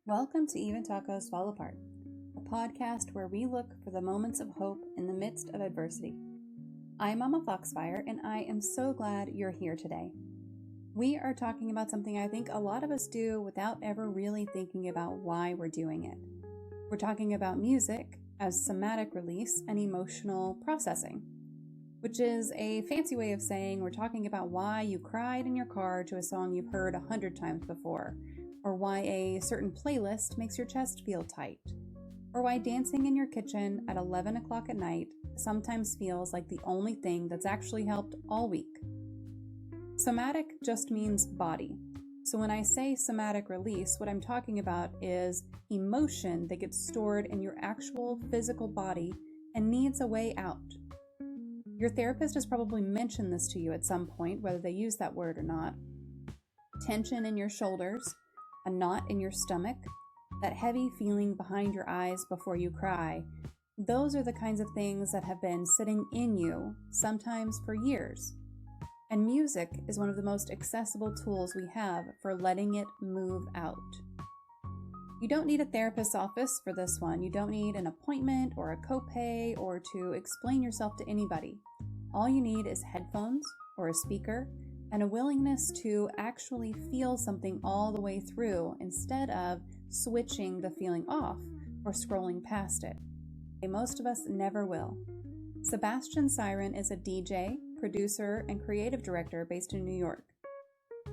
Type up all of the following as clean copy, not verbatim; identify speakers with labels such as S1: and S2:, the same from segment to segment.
S1: Welcome to Even Tacos Fall Apart, a podcast where we look for the moments of hope in the midst of adversity. I'm MommaFoxFire, and I am so glad you're here today. We are talking about something I think a lot of us do without ever really thinking about why we're doing it. We're talking about music as somatic release and emotional processing, which is a fancy way of saying we're talking about why you cried in your car to a song you've heard 100 times before, or why a certain playlist makes your chest feel tight, or why dancing in your kitchen at 11 o'clock at night sometimes feels like the only thing that's actually helped all week. Somatic just means body. So when I say somatic release, what I'm talking about is emotion that gets stored in your actual physical body and needs a way out. Your therapist has probably mentioned this to you at some point, whether they use that word or not. Tension in your shoulders, a knot in your stomach, that heavy feeling behind your eyes before you cry. Those are the kinds of things that have been sitting in you, sometimes for years. And music is one of the most accessible tools we have for letting it move out. You don't need a therapist's office for this one. You don't need an appointment or a copay or to explain yourself to anybody. All you need is headphones or a speaker and a willingness to actually feel something all the way through instead of switching the feeling off or scrolling past it. Most of us never will. Sebastian Siren is a DJ, producer, and creative director based in New York.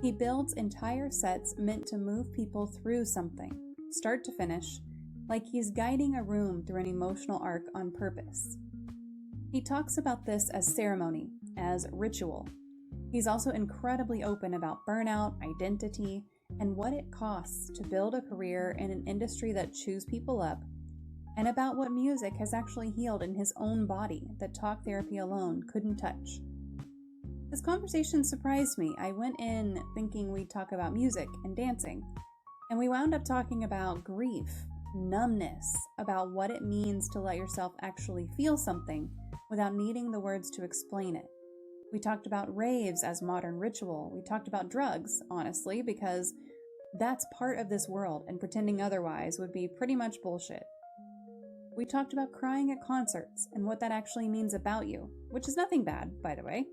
S1: He builds entire sets meant to move people through something, start to finish, like he's guiding a room through an emotional arc on purpose. He talks about this as ceremony, as ritual. He's also incredibly open about burnout, identity, and what it costs to build a career in an industry that chews people up, and about what music has actually healed in his own body that talk therapy alone couldn't touch. This conversation surprised me. I went in thinking we'd talk about music and dancing, and we wound up talking about grief, numbness, about what it means to let yourself actually feel something without needing the words to explain it. We talked about raves as modern ritual. We talked about drugs, honestly, because that's part of this world, and pretending otherwise would be pretty much bullshit. We talked about crying at concerts and what that actually means about you, which is nothing bad, by the way.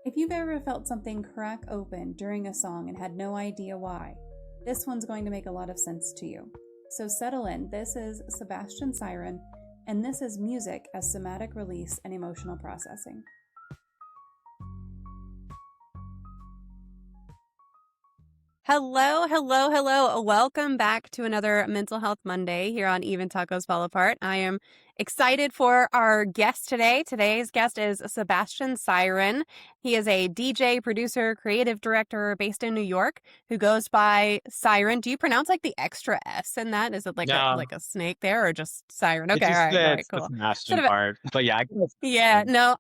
S1: If you've ever felt something crack open during a song and had no idea why, this one's going to make a lot of sense to you. So settle in. This is Sebastian Siren, and this is music as somatic release and emotional processing. Hello. Welcome back to another Mental Health Monday here on Even Tacos Fall Apart. I am excited for our guest today. Today's guest is Sebastian Siren. He is a DJ, producer, creative director based in New York who goes by Siren. Do you pronounce like the extra S in that? Is it like a snake there or just Siren? Okay, all right, cool.
S2: The Sebastian part, but yeah.
S1: No.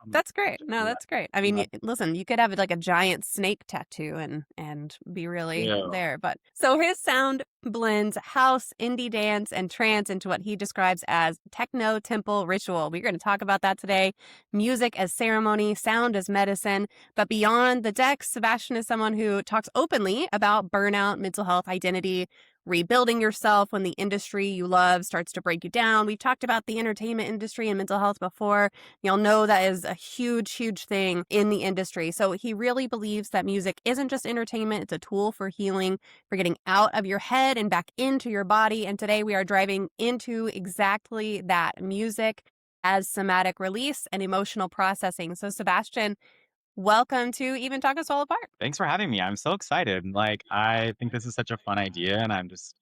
S1: That's great. No, that's great. I mean, listen, you could have like a giant snake tattoo and be really there. But so his sound blends house, indie dance, and trance into what he describes as techno temple ritual. We're going to talk about that today. Music as ceremony, sound as medicine. But beyond the decks, Sebastian is someone who talks openly about burnout, mental health, identity, rebuilding yourself when the industry you love starts to break you down. We've talked about the entertainment industry and mental health before. Y'all know that is a huge thing in the industry. So he really believes that music isn't just entertainment. It's a tool for healing, for getting out of your head and back into your body. And today we are driving into exactly that, music as somatic release and emotional processing. So Sebastian, welcome to Even Tacos Fall Apart.
S2: Thanks for having me. I'm so excited. I think this is such a fun idea, and I'm just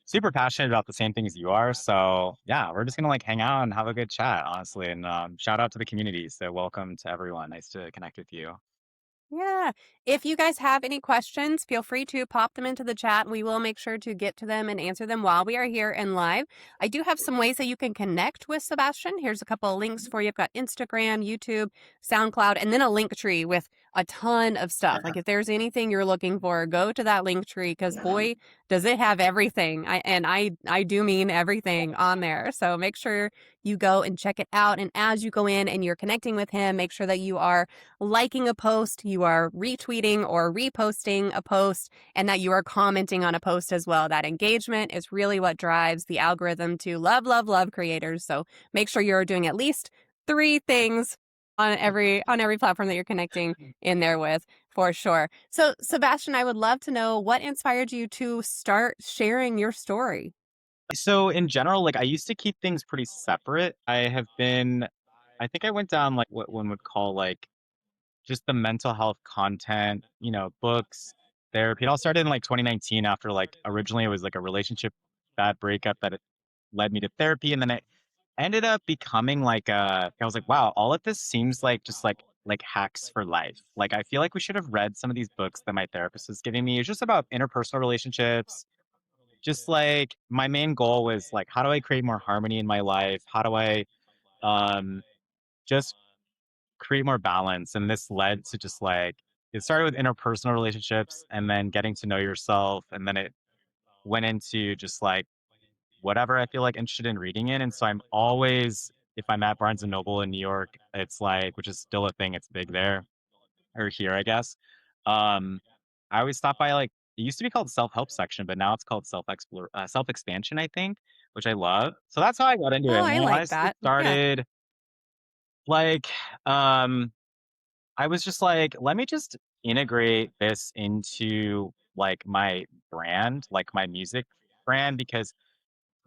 S2: super passionate about the same things you are. So yeah, we're just gonna hang out and have a good chat, honestly. And shout out to the community. So welcome to everyone. Nice to connect with you.
S1: Yeah. If you guys have any questions, feel free to pop them into the chat. We will make sure to get to them and answer them while we are here and live. I do have some ways that you can connect with Sebastian. Here's a couple of links for you. I've got Instagram, YouTube, SoundCloud, and then a link tree with a ton of stuff. Like if there's anything you're looking for, go to that link tree because boy, does it have everything. I do mean everything on there. So make sure you go and check it out. And as you go in and you're connecting with him, make sure that you are liking a post, you are retweeting or reposting a post, and that you are commenting on a post as well. That engagement is really what drives the algorithm to love, love, love creators. So make sure you're doing at least 3 things on every platform that you're connecting in there with, for sure. So Sebastian, I would love to know what inspired you to start sharing your story.
S2: So in general, like I used to keep things pretty separate. I think I went down like what one would call like just the mental health content, books, therapy. It all started in like 2019 after like originally it was like a relationship bad breakup that it led me to therapy. And then it ended up becoming like I was like, wow, all of this seems like just like hacks for life. Like I feel like we should have read some of these books that my therapist was giving me. It's just about interpersonal relationships. Just like my main goal was like, how do I create more harmony in my life? How do I um just create more balance? And this led to just like it started with interpersonal relationships and then getting to know yourself. And then it went into just like whatever I feel like interested in reading in. And so I'm always, if I'm at Barnes and Noble in New York, it's like, which is still a thing, it's big there or here, I guess. Um, I always stop by like it used to be called self help section, but now it's called self expansion, I think, which I love. So that's how I got into it.
S1: Oh,
S2: And
S1: I
S2: I
S1: like
S2: honestly
S1: that. Yeah.
S2: started like, um, I was just like, let me just integrate this into like my brand, like my music brand, because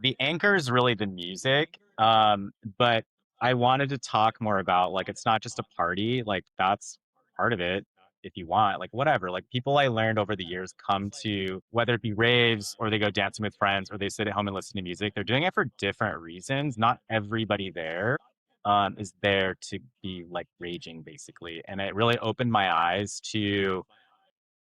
S2: the anchor is really the music, but I wanted to talk more about, like, it's not just a party, like, that's part of it if you want, like, whatever. Like, people I learned over the years come to whether it be raves or they go dancing with friends or they sit at home and listen to music, they're doing it for different reasons. Not everybody there, is there to be, like, raging, basically, and it really opened my eyes to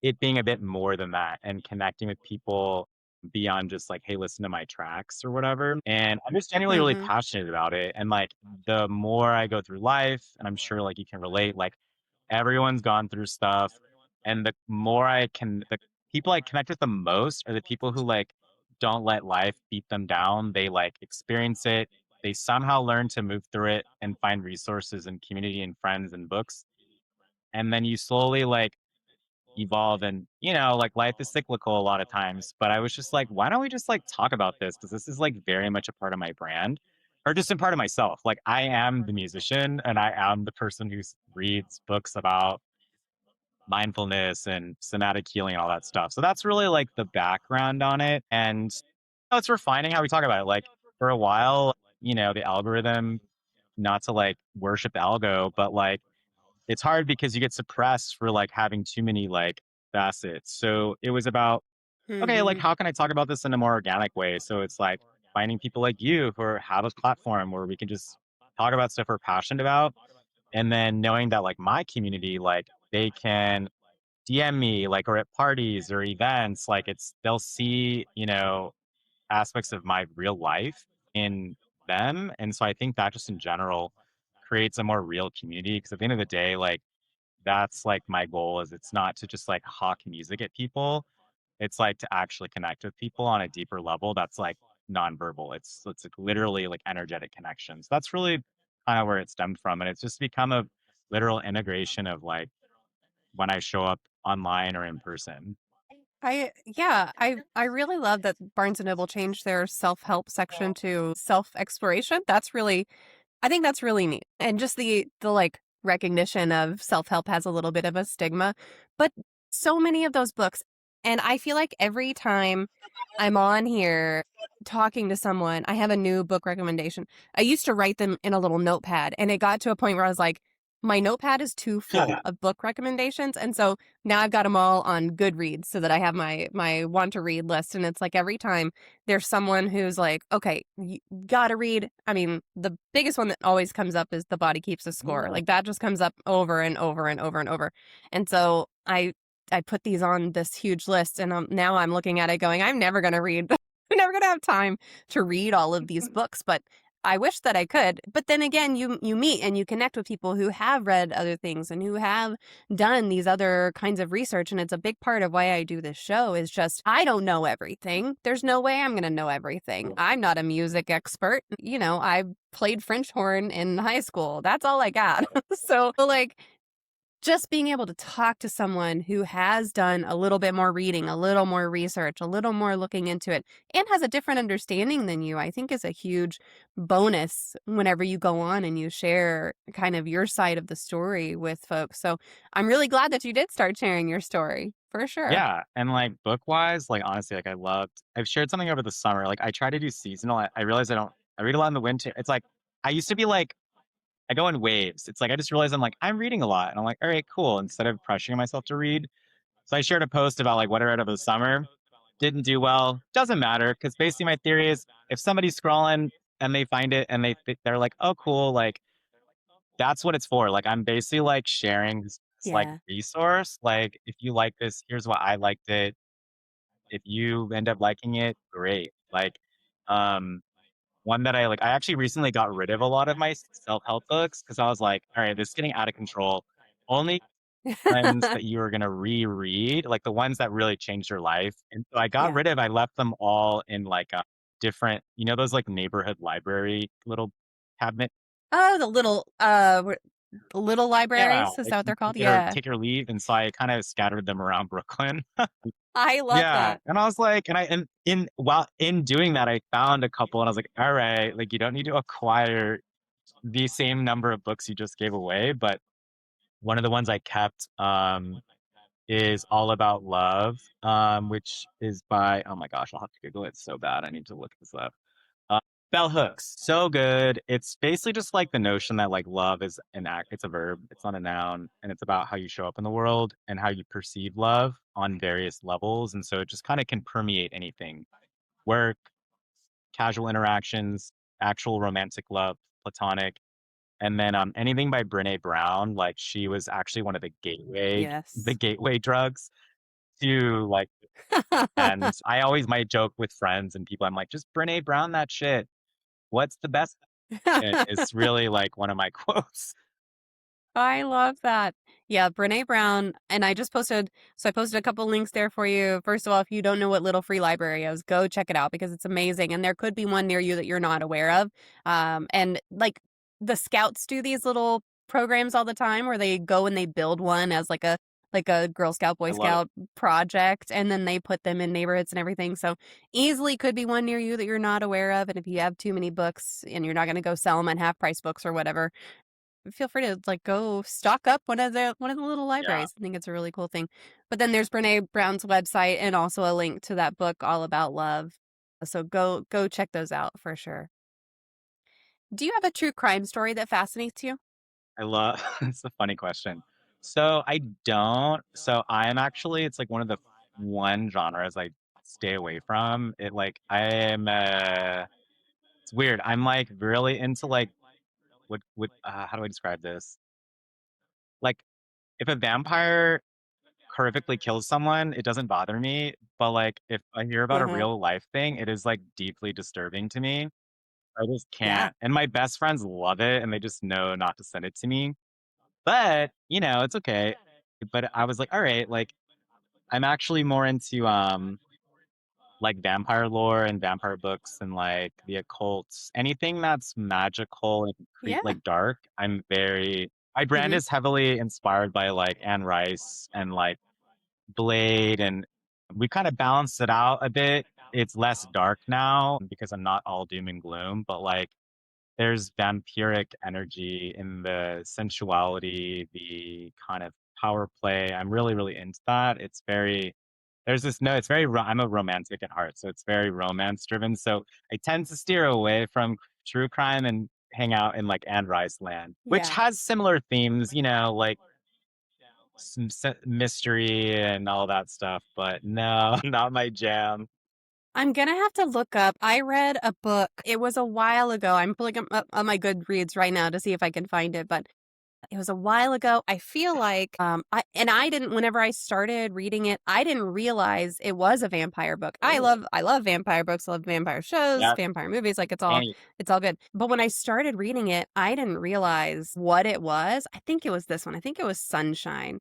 S2: it being a bit more than that and connecting with people beyond just like, "Hey, listen to my tracks," or whatever, and I'm just genuinely really
S1: Mm-hmm.
S2: passionate about it, and, like, the more I go through life, and I'm sure, like, you can relate, like, everyone's gone through stuff, and the people I connect with the most are the people who, like, don't let life beat them down, they, like, experience it, they somehow learn to move through it and find resources and community and friends and books, and then you slowly, like, evolve and like life is cyclical a lot of times, but I was just like, why don't we just like talk about this, because this is like very much a part of my brand or just a part of myself. Like I am the musician and I am the person who reads books about mindfulness and somatic healing and all that stuff. So that's really like the background on it, and it's refining how we talk about it. Like for a while, the algorithm, not to like worship the algo, but like it's hard because you get suppressed for like having too many like facets. So it was about, okay, like
S1: Mm-hmm.
S2: how can I talk about this in a more organic way? So it's like finding people like you who have a platform where we can just talk about stuff we're passionate about. And then knowing that like my community, like they can DM me like or at parties or events, like they'll see, aspects of my real life in them. And so I think that just in general creates a more real community, because at the end of the day, like that's like my goal is it's not to just like hawk music at people. It's like to actually connect with people on a deeper level that's like nonverbal. It's like literally like energetic connections. That's really kind of where it stemmed from. And it's just become a literal integration of like when I show up online or in person.
S1: I really love that Barnes and Noble changed their self-help section to self-exploration. I think that's really neat. And just the like recognition of self-help has a little bit of a stigma, but so many of those books, and I feel like every time I'm on here talking to someone, I have a new book recommendation. I used to write them in a little notepad, and it got to a point where I was like, my notepad is too full of book recommendations, and so now I've got them all on Goodreads so that I have my want to read list. And it's like every time there's someone who's like, okay, you gotta read. I mean, the biggest one that always comes up is The Body Keeps a Score. Like that just comes up over and over and over and over. And so I put these on this huge list, and now I'm looking at it going, I'm never gonna read. I'm never gonna have time to read all of these books, but
S3: I wish that I could. But then again, you meet and you connect with people who have read other things and who have done these other kinds of research. And it's a big part of why I do this show is just I don't know everything. There's no way I'm going to know everything. I'm not a music expert. I played French horn in high school. That's all I got. So like just being able to talk to someone who has done a little bit more reading, a little more research, a little more looking into it, and has a different understanding than you, I think is a huge bonus whenever you go on and you share kind of your side of the story with folks. So I'm really glad that you did start sharing your story, for sure.
S2: Yeah, and like book wise, like honestly, like I've shared something over the summer. Like I try to do seasonal. I realize I read a lot in the winter. It's like I used to be like I go in waves. It's like I just realized I'm reading a lot, and I'm like, all right, cool. Instead of pressuring myself to read, so I shared a post about like what I read over the summer. Didn't do well. Doesn't matter because basically my theory is if somebody's scrolling and they find it and they're like, oh cool, like that's what it's for. Like I'm basically like sharing this like
S3: Yeah.
S2: resource. Like if you like this, here's why I liked it. If you end up liking it, great. Like um one that I actually recently got rid of a lot of my self-help books because I was like, all right, this is getting out of control. Only ones that you are gonna reread, like the ones that really changed your life. And so
S3: Yeah.
S2: I left them all in like a different, those like neighborhood library little cabinet.
S3: Oh, the little
S2: Yeah,
S3: libraries, is
S2: like
S3: that what
S2: you
S3: they're called? Yeah.
S2: take or leave. And so I kind of scattered them around Brooklyn.
S3: I love
S2: Yeah.
S3: that.
S2: And I was like, and in while in doing that, I found a couple and I was like, all right, like you don't need to acquire the same number of books you just gave away. But one of the ones I kept is All About Love, which is by, oh my gosh, I'll have to Google it so bad. I need to look this up. Uh, Bell Hooks, so good. It's basically just like the notion that like love is an act, it's a verb, it's not a noun, and it's about how you show up in the world and how you perceive love on various levels. And so it just kind of can permeate anything work, casual interactions, actual romantic love, platonic. And then anything by Brene Brown, like she was actually one of the
S3: Yes.
S2: gateway drugs to like, and I always might joke with friends and people, I'm like, just Brene Brown that shit. What's the best shit? It's really like one of my quotes.
S3: I love that. Yeah, Brene Brown. And I posted a couple links there for you. First of all, if you don't know what Little Free Library is, go check it out because it's amazing. And there could be one near you that you're not aware of. And like the scouts do these little programs all the time where they go and they build one as like a Girl Scout,
S2: I
S3: Boy
S2: love it.
S3: Scout project, and then they put them in neighborhoods and everything. So easily could be one near you that you're not aware of. And if you have too many books and you're not going to go sell them at half price books or whatever, feel free to like go stock up one of the little
S2: Yeah,
S3: libraries. I think it's a really cool thing. But then there's Brene Brown's website and also a link to that book all about love. So go check those out for sure. Do you have a true crime story that fascinates you?
S2: I love it's a funny question. So I don't. So I'm actually, it's like one of the one genres I stay away from. It like I am it's weird. I'm like really into like what how do I describe this? Like if a vampire horrifically kills someone, it doesn't bother me. But like if I hear about a
S3: Uh-huh.
S2: real life thing, it is like deeply disturbing to me. I just
S3: Yeah.
S2: can't. And my best friends love it and they just know not to send it to me. But, it's okay. But I was like, all right, like I'm actually more into like vampire lore and vampire books and like the occult, anything that's magical and
S3: Yeah.
S2: like dark. My brand
S3: Mm-hmm.
S2: is heavily inspired by like Anne Rice and like Blade, and we kind of balanced it out a bit. It's less dark now because I'm not all doom and gloom, but like there's vampiric energy in the sensuality, the kind of power play. I'm really, really into that. It's very, there's this, no, it's very, I'm a romantic at heart. So it's very romance driven. So I tend to steer away from true crime and hang out in like Anne Rice land, which
S3: Yeah.
S2: has similar themes, like some mystery and all that stuff. But no, not my jam.
S3: I'm gonna have to look up. I read a book. It was a while ago. I'm pulling up on my Goodreads right now to see if I can find it. But It was a while ago. I feel like whenever I started reading it, I didn't realize it was a vampire book. I love vampire books, I love vampire shows,
S2: Yep.
S3: vampire movies, like it's all
S2: Annie.
S3: good. But when I started reading it, I didn't realize what it was. I think it was this one. I think it was Sunshine.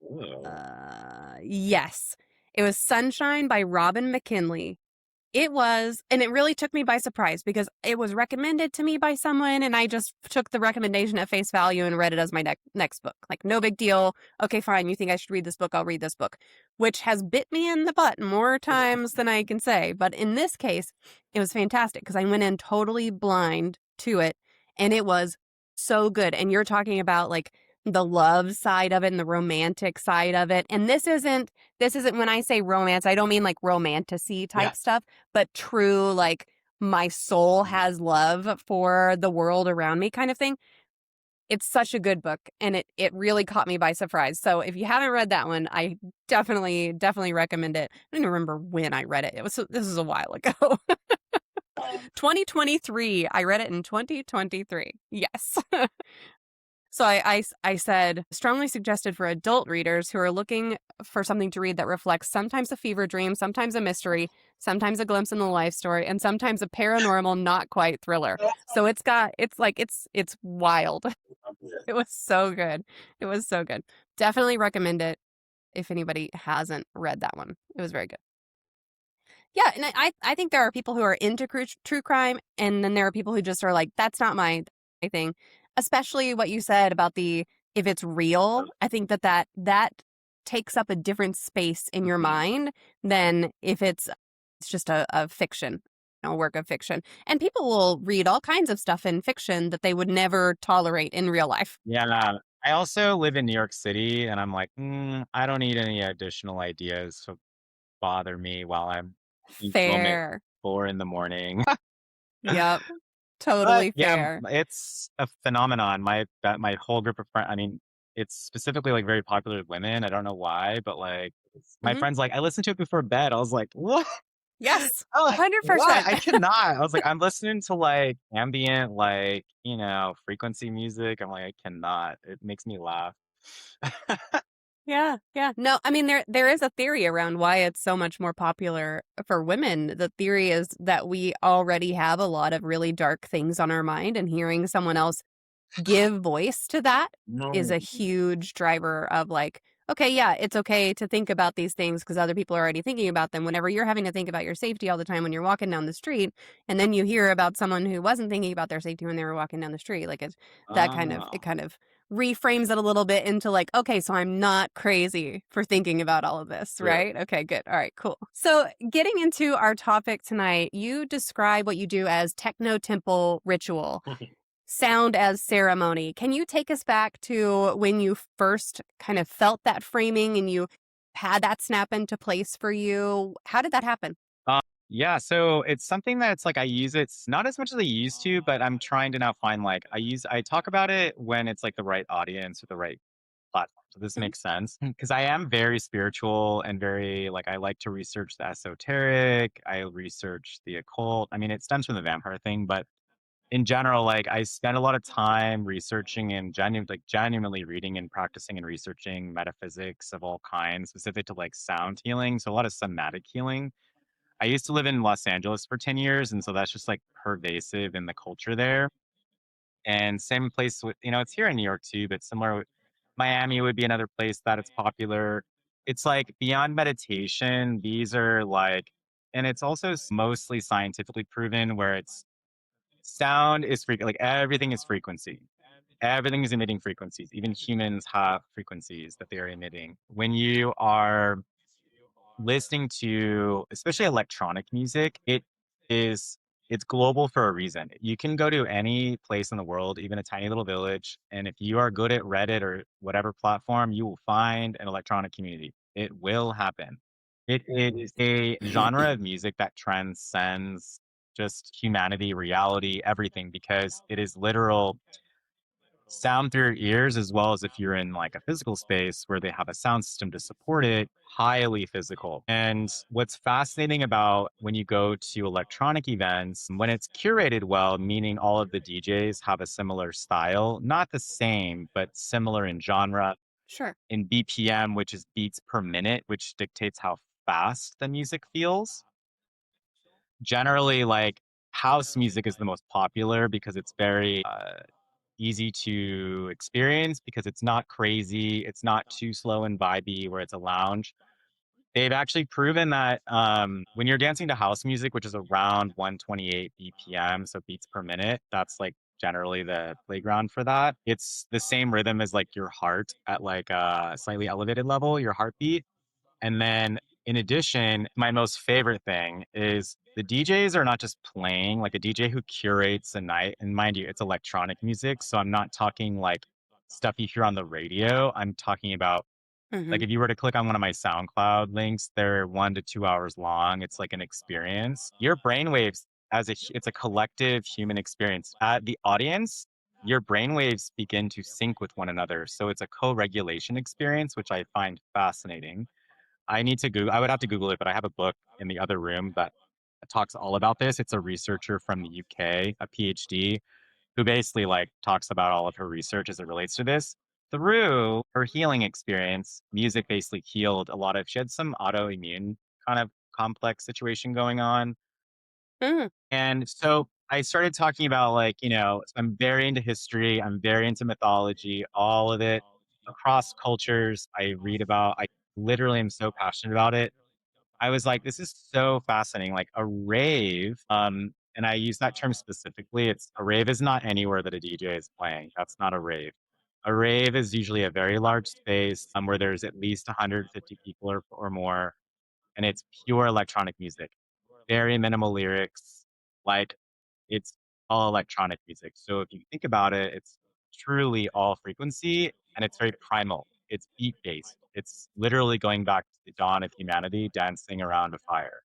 S2: Ooh.
S3: Yes. It was Sunshine by Robin McKinley. It was, and it really took me by surprise because it was recommended to me by someone, and I just took the recommendation at face value and read it as my next book. Like, no big deal. Okay, fine. You think I should read this book? I'll read this book, which has bit me in the butt more times than I can say. But in this case, it was fantastic because I went in totally blind to it, and it was so good. And you're talking about like the love side of it and the romantic side of it. And this isn't when I say romance, I don't mean like romantic-y type stuff, but true, like my soul has love for the world around me kind of thing. It's such a good book, and it really caught me by surprise. So if you haven't read that one, I definitely recommend it. I don't even remember when I read it. This was a while ago. 2023. I read it in 2023. Yes. So I said, strongly suggested for adult readers who are looking for something to read that reflects sometimes a fever dream, sometimes a mystery, sometimes a glimpse in the life story, and sometimes a paranormal, not quite thriller. So it's wild. It was so good. It was so good. Definitely recommend it if anybody hasn't read that one. It was very good. Yeah, and I think there are people who are into true crime, and then there are people who just are like, that's not my thing. Especially what you said about if it's real, I think that takes up a different space in your mind than if it's just a fiction, a work of fiction. And people will read all kinds of stuff in fiction that they would never tolerate in real life.
S2: Yeah. I also live in New York City, and I'm like, I don't need any additional ideas to bother me while I'm in film at
S3: Fair.
S2: 4 a.m.
S3: Yep. Totally
S2: But yeah,
S3: fair.
S2: it's a phenomenon. My whole group of friends, I mean, it's specifically like very popular with women. I don't know why, but like my friends, like, I listened to it before bed. I was like, what?
S3: Yes.
S2: I'm like,
S3: 100%.
S2: what? I cannot. I was like, I'm listening to like ambient, like, frequency music. I'm like, I cannot. It makes me laugh.
S3: Yeah. No, I mean there is a theory around why it's so much more popular for women. The theory is that we already have a lot of really dark things on our mind, and hearing someone else give voice to that is a huge driver of like, okay, yeah, it's okay to think about these things because other people are already thinking about them. Whenever you're having to think about your safety all the time when you're walking down the street, and then you hear about someone who wasn't thinking about their safety when they were walking down the street, like it kind of reframes it a little bit into like, okay, so I'm not crazy for thinking about all of this, right? Okay, good. All right, cool. So getting into our topic tonight, you describe what you do as techno temple ritual. Sound as ceremony. Can you take us back to when you first kind of felt that framing and you had that snap into place for you? How did that happen?
S2: Yeah, so it's something that's like I use it not as much as I used to, but I'm trying to now find like I talk about it when it's like the right audience or the right platform. So this makes sense because I am very spiritual and very like I like to research the esoteric. I research the occult. I mean, it stems from the vampire thing, but in general, like I spend a lot of time researching and genuinely reading and practicing and researching metaphysics of all kinds, specific to like sound healing. So a lot of somatic healing. I used to live in Los Angeles for 10 years, and so that's just like pervasive in the culture there. And same place with, it's here in New York too, but similar. Miami would be another place that it's popular. It's like beyond meditation, these are like, and it's also mostly scientifically proven where it's sound is like everything is frequency. Everything is emitting frequencies. Even humans have frequencies that they are emitting. When you are listening to especially electronic music, it's global for a reason. You can go to any place in the world, even a tiny little village, and if you are good at Reddit or whatever platform, you will find an electronic community. It will happen. It is a genre of music that transcends just humanity, reality, everything, because it is literal sound through your ears, as well as if you're in like a physical space where they have a sound system to support it, highly physical. And what's fascinating about when you go to electronic events, when it's curated well, meaning all of the DJs have a similar style, not the same, but similar in genre,
S3: Sure.
S2: in BPM, which is beats per minute, which dictates how fast the music feels. Generally, like house music is the most popular because it's very easy to experience because it's not crazy. It's not too slow and vibey where it's a lounge. They've actually proven that when you're dancing to house music, which is around 128 BPM, so beats per minute, that's like generally the playground for that. It's the same rhythm as like your heart at like a slightly elevated level, your heartbeat. And then in addition, my most favorite thing is the DJs are not just playing, like a DJ who curates a night. And mind you, it's electronic music. So I'm not talking like stuff you hear on the radio. I'm talking about like
S3: Hmm.
S2: if you were to click on one of my SoundCloud links, they're 1 to 2 hours long. It's like an experience. Your brainwaves it's a collective human experience. At the audience, your brainwaves begin to sync with one another. So it's a co-regulation experience, which I find fascinating. I would have to Google it, but I have a book in the other room that talks all about this. It's a researcher from the UK, a PhD, who basically like talks about all of her research as it relates to this. Through her healing experience, music basically healed a lot of, she had some autoimmune kind of complex situation going on.
S3: Mm.
S2: And so I started talking about like, I'm very into history, I'm very into mythology, all of it across cultures. I read about, I literally am so passionate about it. I was like, this is so fascinating. Like a rave, and I use that term specifically. A rave is not anywhere that a DJ is playing. That's not a rave. A rave is usually a very large space where there's at least 150 people or more, and it's pure electronic music, very minimal lyrics. Like it's all electronic music. So if you think about it, it's truly all frequency and it's very primal. It's beat based. It's literally going back to the dawn of humanity dancing around a fire.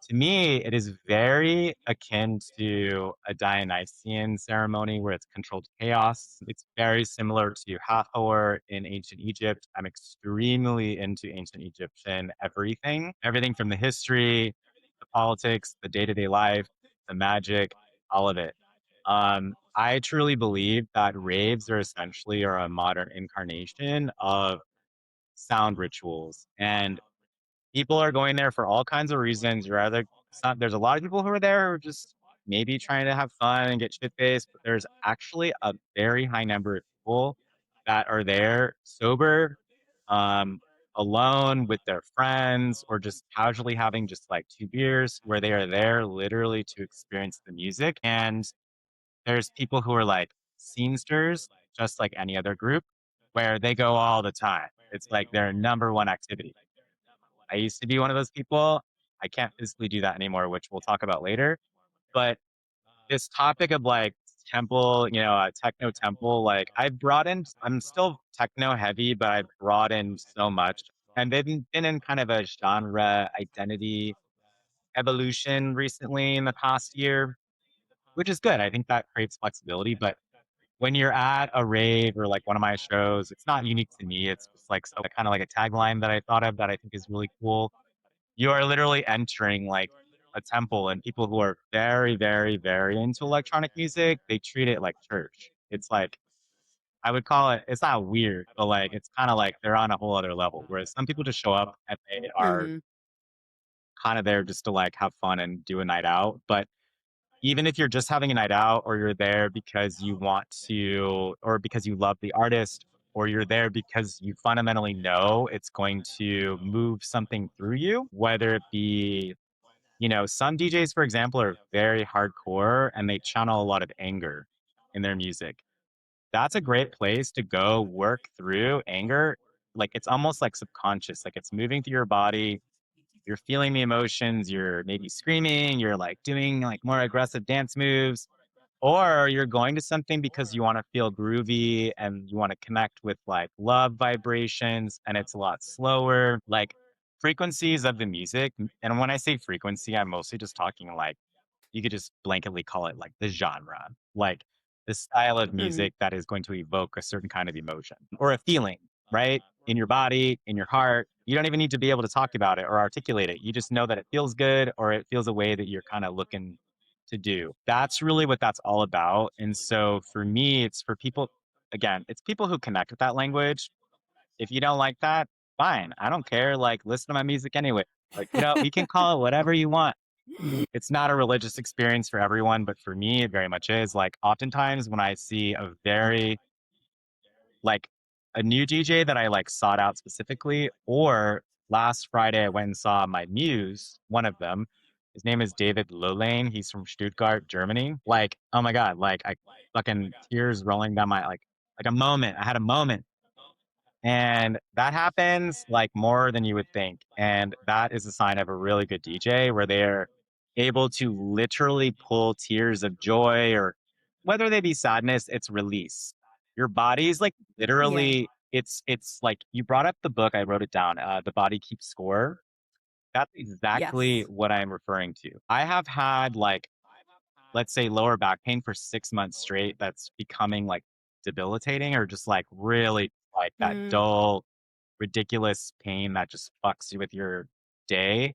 S2: To me, it is very akin to a Dionysian ceremony where it's controlled chaos. It's very similar to Hathor in ancient Egypt. I'm extremely into ancient Egyptian everything from the history, the politics, the day to day life, the magic, all of it. I truly believe that raves are a modern incarnation of sound rituals. And people are going there for all kinds of reasons. There's a lot of people who are there who are just maybe trying to have fun and get shit faced, but there's actually a very high number of people that are there sober, um, alone with their friends, or just casually having just like 2 beers, where they are there literally to experience the music. And there's people who are like scenesters, just like any other group, where they go all the time. It's like their number one activity. I used to be one of those people. I can't physically do that anymore, which we'll talk about later. But this topic of like temple, techno temple, like I'm still techno heavy, but I've brought in so much. And they've been in kind of a genre identity evolution recently in the past year, which is good. I think that creates flexibility. But when you're at a rave or like one of my shows, it's not unique to me. It's just like kind of like a tagline that I thought of that I think is really cool. You are literally entering like a temple, and people who are very, very, very into electronic music, they treat it like church. It's like, I would call it, it's not weird, but like, it's kind of like they're on a whole other level. Whereas some people just show up and they are
S3: Hmm.
S2: kind of there just to like have fun and do a night out. But even if you're just having a night out, or you're there because you want to, or because you love the artist, or you're there because you fundamentally know it's going to move something through you, whether it be, some DJs, for example, are very hardcore and they channel a lot of anger in their music. That's a great place to go work through anger. Like it's almost like subconscious, like it's moving through your body. You're feeling the emotions. You're maybe screaming. You're like doing like more aggressive dance moves, or you're going to something because you want to feel groovy and you want to connect with like love vibrations, and it's a lot slower. Like frequencies of the music. And when I say frequency, I'm mostly just talking like you could just blanketly call it like the genre. Like the style of music that is going to evoke a certain kind of emotion or a feeling, right? In your body, in your heart. You don't even need to be able to talk about it or articulate it. You just know that it feels good or it feels a way that you're kind of looking to do. That's really what that's all about. And so for me, it's for people, again, it's people who connect with that language. If you don't like that, fine. I don't care. Like, listen to my music anyway. Like, we can call it whatever you want. It's not a religious experience for everyone, but for me, it very much is. Like, oftentimes when I see like a new DJ that I like sought out specifically, or last Friday I went and saw my muse, one of them. His name is David Lolane. He's from Stuttgart, Germany. Like, oh my God, like I fucking tears rolling down my like a moment. I had a moment. And that happens like more than you would think. And that is a sign of a really good DJ where they're able to literally pull tears of joy or whether they be sadness, it's release. Your body's like
S3: Yeah.
S2: literally, it's like you brought up the book, I wrote it down, The Body Keeps Score. That's exactly
S3: Yes.
S2: what I'm referring to. I have had like, let's say lower back pain for 6 months straight that's becoming like debilitating or just like really like that
S3: Mm,
S2: dull ridiculous pain that just fucks you with your day.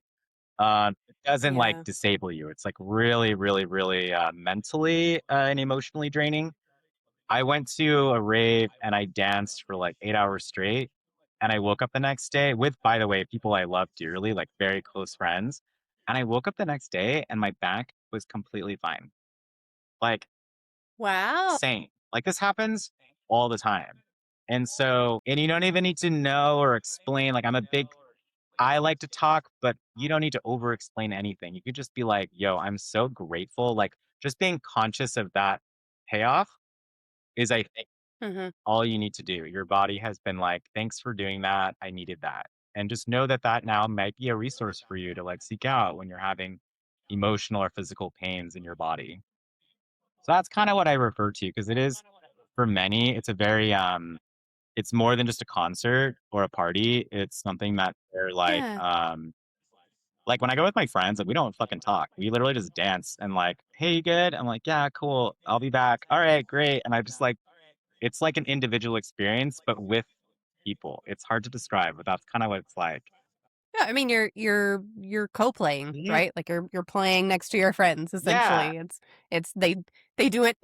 S2: It doesn't like
S3: yeah.
S2: disable you. It's like really, really, really mentally and emotionally draining. I went to a rave and I danced for like 8 hours straight. And I woke up the next day with, by the way, people I love dearly, like very close friends. And I woke up the next day and my back was completely fine. Like
S3: Wow.
S2: same. Like this happens all the time. And so, and you don't even need to know or explain. Like I like to talk, but you don't need to over explain anything. You could just be like, yo, I'm so grateful. Like just being conscious of that payoff is, I think,
S3: Hmm.
S2: all you need to do. Your body has been like, thanks for doing that. I needed that. And just know that that now might be a resource for you to like seek out when you're having emotional or physical pains in your body. So that's kind of what I refer to because it is for many, it's a very it's more than just a concert or a party. It's something that they're
S3: Yeah.
S2: like when I go with my friends, like we don't fucking talk. We literally just dance and like, hey, you good? I'm like, yeah, cool. I'll be back. All right, great. And I just like it's like an individual experience, but with people. It's hard to describe, but that's kind of what it's like.
S3: Yeah, I mean, you're co-playing,
S2: Yeah.
S3: right? Like you're playing next to your friends.
S2: Yeah.
S3: Essentially, it's they do it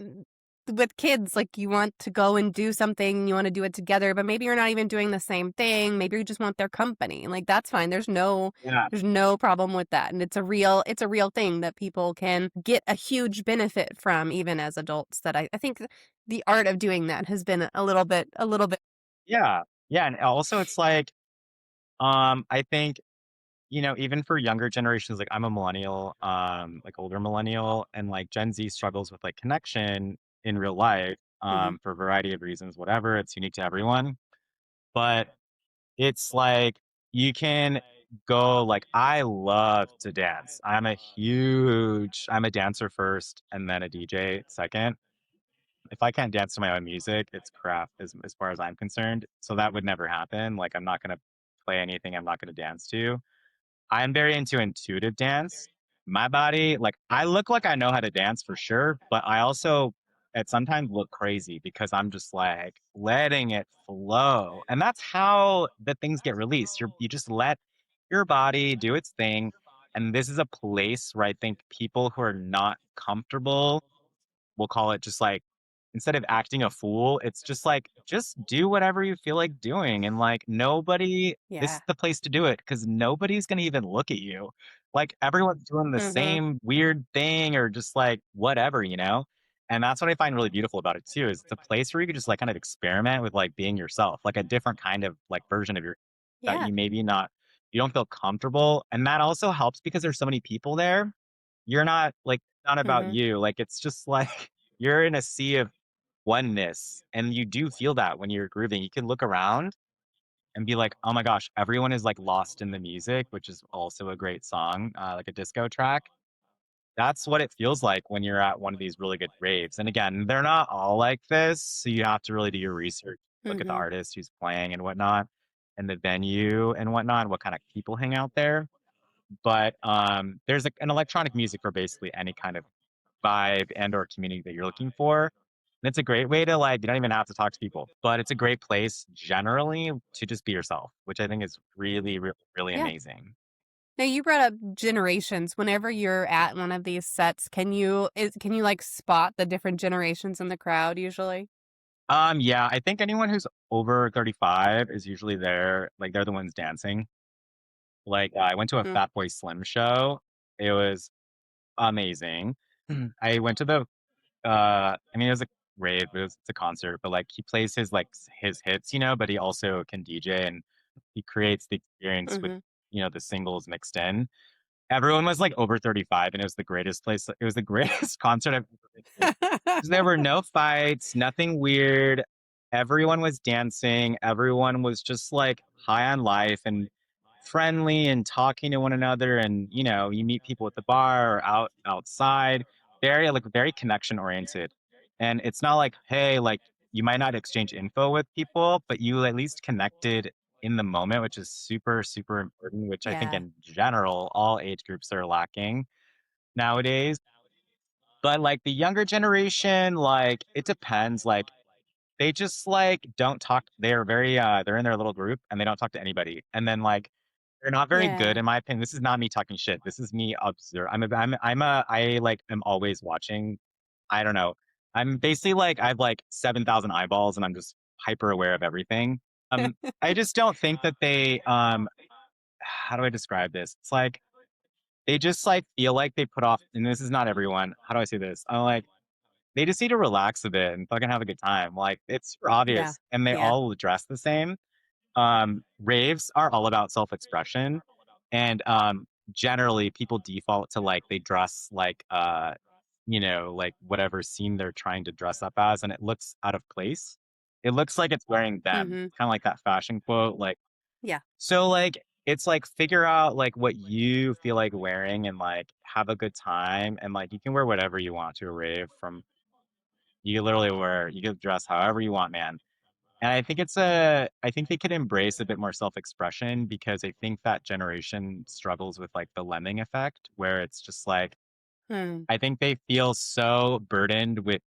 S3: with kids. Like you want to go and do something, you want to do it together, but maybe you're not even doing the same thing. Maybe you just want their company. Like that's fine.
S2: Yeah.
S3: There's no problem with that, and it's a real thing that people can get a huge benefit from, even as adults. That I think the art of doing that has been a little bit.
S2: Yeah. Yeah. And also it's like, I think even for younger generations, like I'm a millennial, like older millennial, and like Gen Z struggles with like connection in real life,
S3: Mhm.
S2: for a variety of reasons, whatever. It's unique to everyone. But it's like you can go like I love to dance. I'm a dancer first and then a DJ second. If I can't dance to my own music, it's crap as far as I'm concerned. So that would never happen. Like I'm not gonna play anything I'm not gonna dance to. I'm very into intuitive dance. My body, like I look like I know how to dance for sure, but I also at sometimes look crazy because I'm just like letting it flow. And that's how the things get released. You just let your body do its thing. And this is a place where I think people who are not comfortable, we'll call it just like instead of acting a fool, it's just like just do whatever you feel like doing and like nobody this is
S3: Yeah.
S2: the place to do it because nobody's gonna even look at you. Like everyone's doing the
S3: Mhm.
S2: same weird thing or just like whatever, And that's what I find really beautiful about it too, is it's a place where you can just like kind of experiment with like being yourself, like a different kind of like version of your that
S3: Yeah.
S2: you don't feel comfortable. And that also helps because there's so many people there. You're not like not about
S3: Mhm.
S2: you. Like it's just like you're in a sea of oneness and you do feel that when you're grooving. You can look around and be like, "Oh my gosh, everyone is like lost in the music," which is also a great song, like a disco track. That's what it feels like when you're at one of these really good raves. And again, they're not all like this, so you have to really do your research, look at the
S3: Mhm.
S2: artist who's playing and whatnot, and the venue and whatnot, what kind of people hang out there. But there's an electronic music for basically any kind of vibe and or community that you're looking for. And it's a great way to like, you don't even have to talk to people, but it's a great place generally to just be yourself, which I think is really, really, really
S3: Yeah.
S2: amazing.
S3: Now you brought up generations. Whenever you're at one of these sets, can you like spot the different generations in the crowd usually?
S2: Yeah, I think anyone who's over 35 is usually there. Like they're the ones dancing. Like I went to a
S3: Mm,
S2: Fat Boy Slim show. It was amazing. I went to the I mean, it was a rave, it's a concert, but like he plays his like his hits, but he also can DJ and he creates the experience with,
S3: mhm.
S2: the singles mixed in. Everyone was like over 35 and it was the greatest place. It was the greatest concert I've ever been to. 'Cause there were no fights, nothing weird. Everyone was dancing. Everyone was just like high on life and friendly and talking to one another. And you meet people at the bar or outside. Very connection oriented. And it's not like, hey, like you might not exchange info with people, but you at least connected in the moment, which is super, super important, which I think
S3: Yeah.
S2: in general, all age groups are lacking nowadays. But like the younger generation, like it depends. Like they just like don't talk. They're very they're in their little group and they don't talk to anybody. And then like they're not very good
S3: Yeah.
S2: in my opinion. This is not me talking shit. This is me observe. I like am always watching. I don't know. I'm basically like I have like 7,000 eyeballs and I'm just hyper aware of everything. I just don't think that they how do I describe this? It's like they just like feel like they put off, and this is not everyone. How do I say this? I'm like they just need to relax a bit and fucking have a good time. Like it's super
S3: Yeah.
S2: obvious, and they
S3: Yeah.
S2: all dress the same. Raves are all about self-expression, and generally people default to like they dress like like whatever scene they're trying to dress up as, and it looks out of place. It looks like it's wearing them,
S3: Mhm.
S2: kind of like that fashion quote, like
S3: Yeah.
S2: so like it's like figure out like what you feel like wearing and like have a good time and like you can wear whatever you want to a rave from you can dress however you want, man. And I think they could embrace a bit more self-expression because I think that generation struggles with like the lemming effect where it's just like
S3: Hmm.
S2: I think they feel so burdened with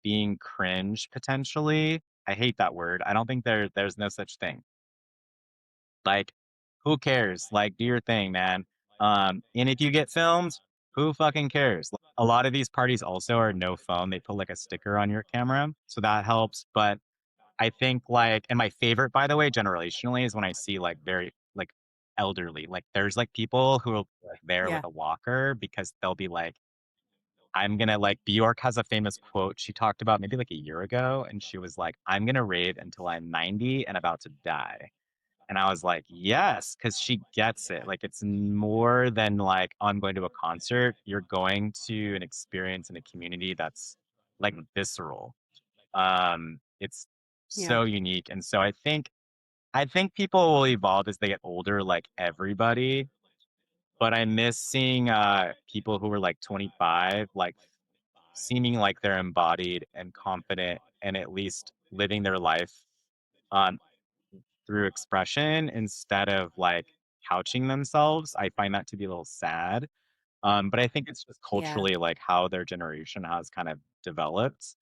S2: being cringe potentially. I hate that word. I don't think there's no such thing. Like, who cares? Like, do your thing, man. And if you get filmed, who fucking cares? A lot of these parties also are no phone. They put like a sticker on your camera, so that helps. But I think like, and my favorite, by the way, generationally, is when I see like very like elderly. Like, there's like people who are like there with
S3: Yeah.
S2: a walker because they'll be like, I'm gonna like Bjork has a famous quote she talked about maybe like a year ago, and she was like, I'm gonna rave until I'm 90 and about to die. And I was like, yes, because she gets it. Like, it's more than like, I'm going to a concert. You're going to an experience in a community that's like visceral. It's
S3: Yeah.
S2: so unique. And so I think people will evolve as they get older, like everybody. But I miss seeing people who were like 25, like seeming like they're embodied and confident and at least living their life. Um, through expression instead of like couching themselves. I find that to be a little sad. But I think it's just
S3: Yeah.
S2: culturally like how their generation has kind of developed.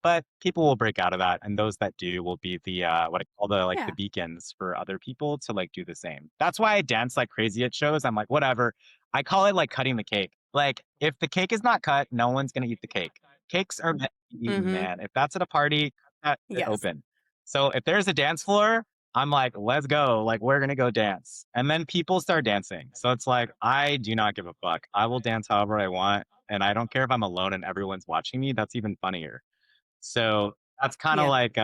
S2: But people will break out of that, and those that do will be the what I call the like the
S3: Yeah.
S2: beacons for other people to like do the same. That's why I dance like crazy at shows. I'm like, whatever. I call it like cutting the cake. Like if the cake is not cut, no one's gonna eat the cake. Cakes are meant to be eaten,
S3: Mhm.
S2: man. If that's at a party, cut that shit
S3: Yes.
S2: open. So if there's a dance floor, I'm like, let's go. Like, we're gonna go dance. And then people start dancing. So it's like, I do not give a fuck. I will dance however I want. And I don't care if I'm alone and everyone's watching me. That's even funnier. So that's kind of
S3: Yeah.
S2: like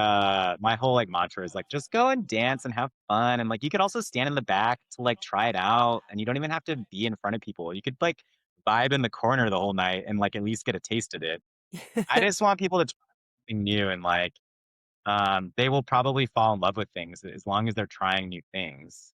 S2: my whole like mantra is like just go and dance and have fun. And like you could also stand in the back to like try it out. And you don't even have to be in front of people. You could like vibe in the corner the whole night and like at least get a taste of it. I just want people to try something new and like they will probably fall in love with things as long as they're trying new things.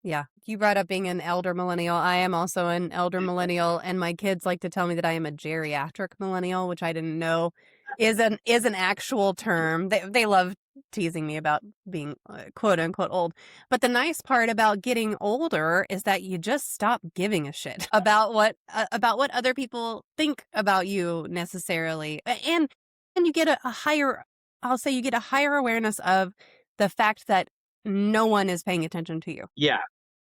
S3: Yeah. You brought up being an elder millennial. I am also an elder millennial, and my kids like to tell me that I am a geriatric millennial, which I didn't know is an actual term. They love teasing me about being quote unquote old. But the nice part about getting older is that you just stop giving a shit about what other people think about you necessarily. And And you get a higher, I'll say you get a higher awareness of the fact that no one is paying attention to you.
S2: Yeah.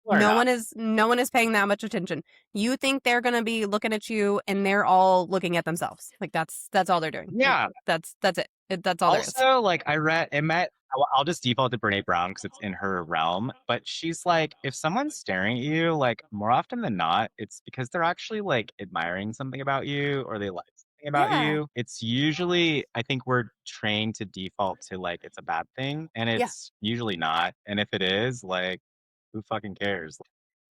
S2: Or
S3: No
S2: not.
S3: one is paying that much attention. You think they're gonna be looking at you, and they're all looking at themselves. Like that's all they're doing. Like,
S2: Yeah.
S3: that's it. That's all there is.
S2: Also, like I read, I'll just default to Brene Brown because it's in her realm. But she's like, if someone's staring at you, like more often than not, it's because they're actually like admiring something about you or they like something about
S3: Yeah.
S2: you. It's usually, I think we're trained to default to like it's a bad thing, and
S3: Yeah.
S2: it's usually not. And if it is, like, who fucking cares?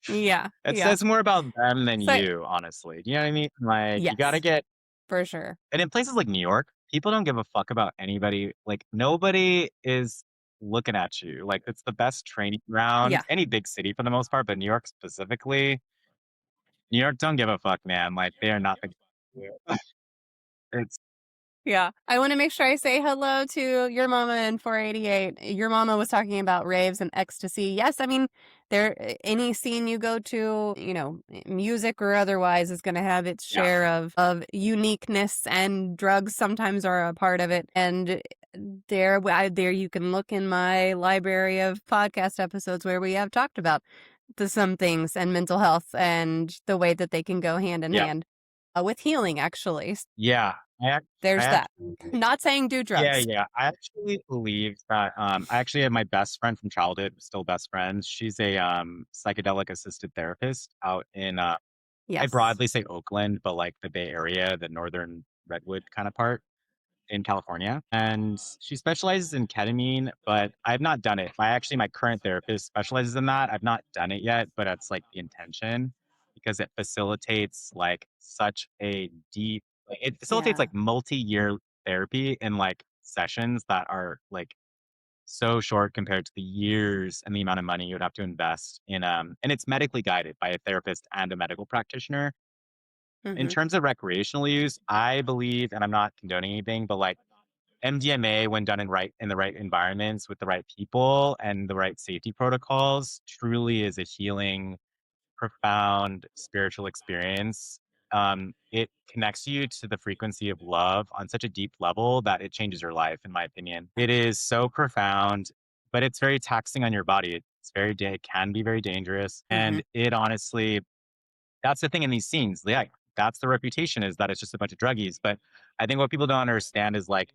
S3: Yeah.
S2: It
S3: Yeah.
S2: says more about them than
S3: So-
S2: you, honestly. Do you know what I mean? Like, you gotta
S3: Yes.
S2: get.
S3: For sure.
S2: And in places like New York, people don't give a fuck about anybody. Like nobody is looking at you. Like it's the best training ground.
S3: Yeah.
S2: Any big city for the most part, but New York specifically, New York don't give a fuck, man. Like they are not the. It's
S3: Yeah. I want to make sure I say hello to your mama in 488. Your mama was talking about raves and ecstasy. Yes, I mean, any scene you go to, you know, music or otherwise is going to have its
S2: Yeah.
S3: share of uniqueness, and drugs sometimes are a part of it. And there you can look in my library of podcast episodes where we have talked about some things and mental health and the way that they can go hand in
S2: Yeah.
S3: hand with healing, actually.
S2: yeah.
S3: There's
S2: I
S3: that.
S2: actually-
S3: Not saying do drugs.
S2: Yeah. I actually believe that I actually have my best friend from childhood, still best friends. She's a psychedelic assisted therapist out in I
S3: Yes.
S2: broadly say Oakland, but like the Bay Area, the northern Redwood kind of part in California. And she specializes in ketamine, but I've not done it. My current therapist specializes in that. I've not done it yet, but that's like the intention because it facilitates like such a deep, it facilitates
S3: Yeah.
S2: like multi-year therapy in like sessions that are like so short compared to the years and the amount of money you would have to invest in and it's medically guided by a therapist and a medical practitioner. In
S3: Mhm.
S2: terms of recreational use, I believe, and I'm not condoning anything, but like MDMA, when done in the right environments with the right people and the right safety protocols, truly is a healing, profound spiritual experience. It connects you to the frequency of love on such a deep level that it changes your life, in my opinion. It is so profound, but it's very taxing on your body. It can be very dangerous, and it honestly, that's the thing in these scenes. Yeah, that's the reputation, is that it's just a bunch of druggies. But I think what people don't understand is like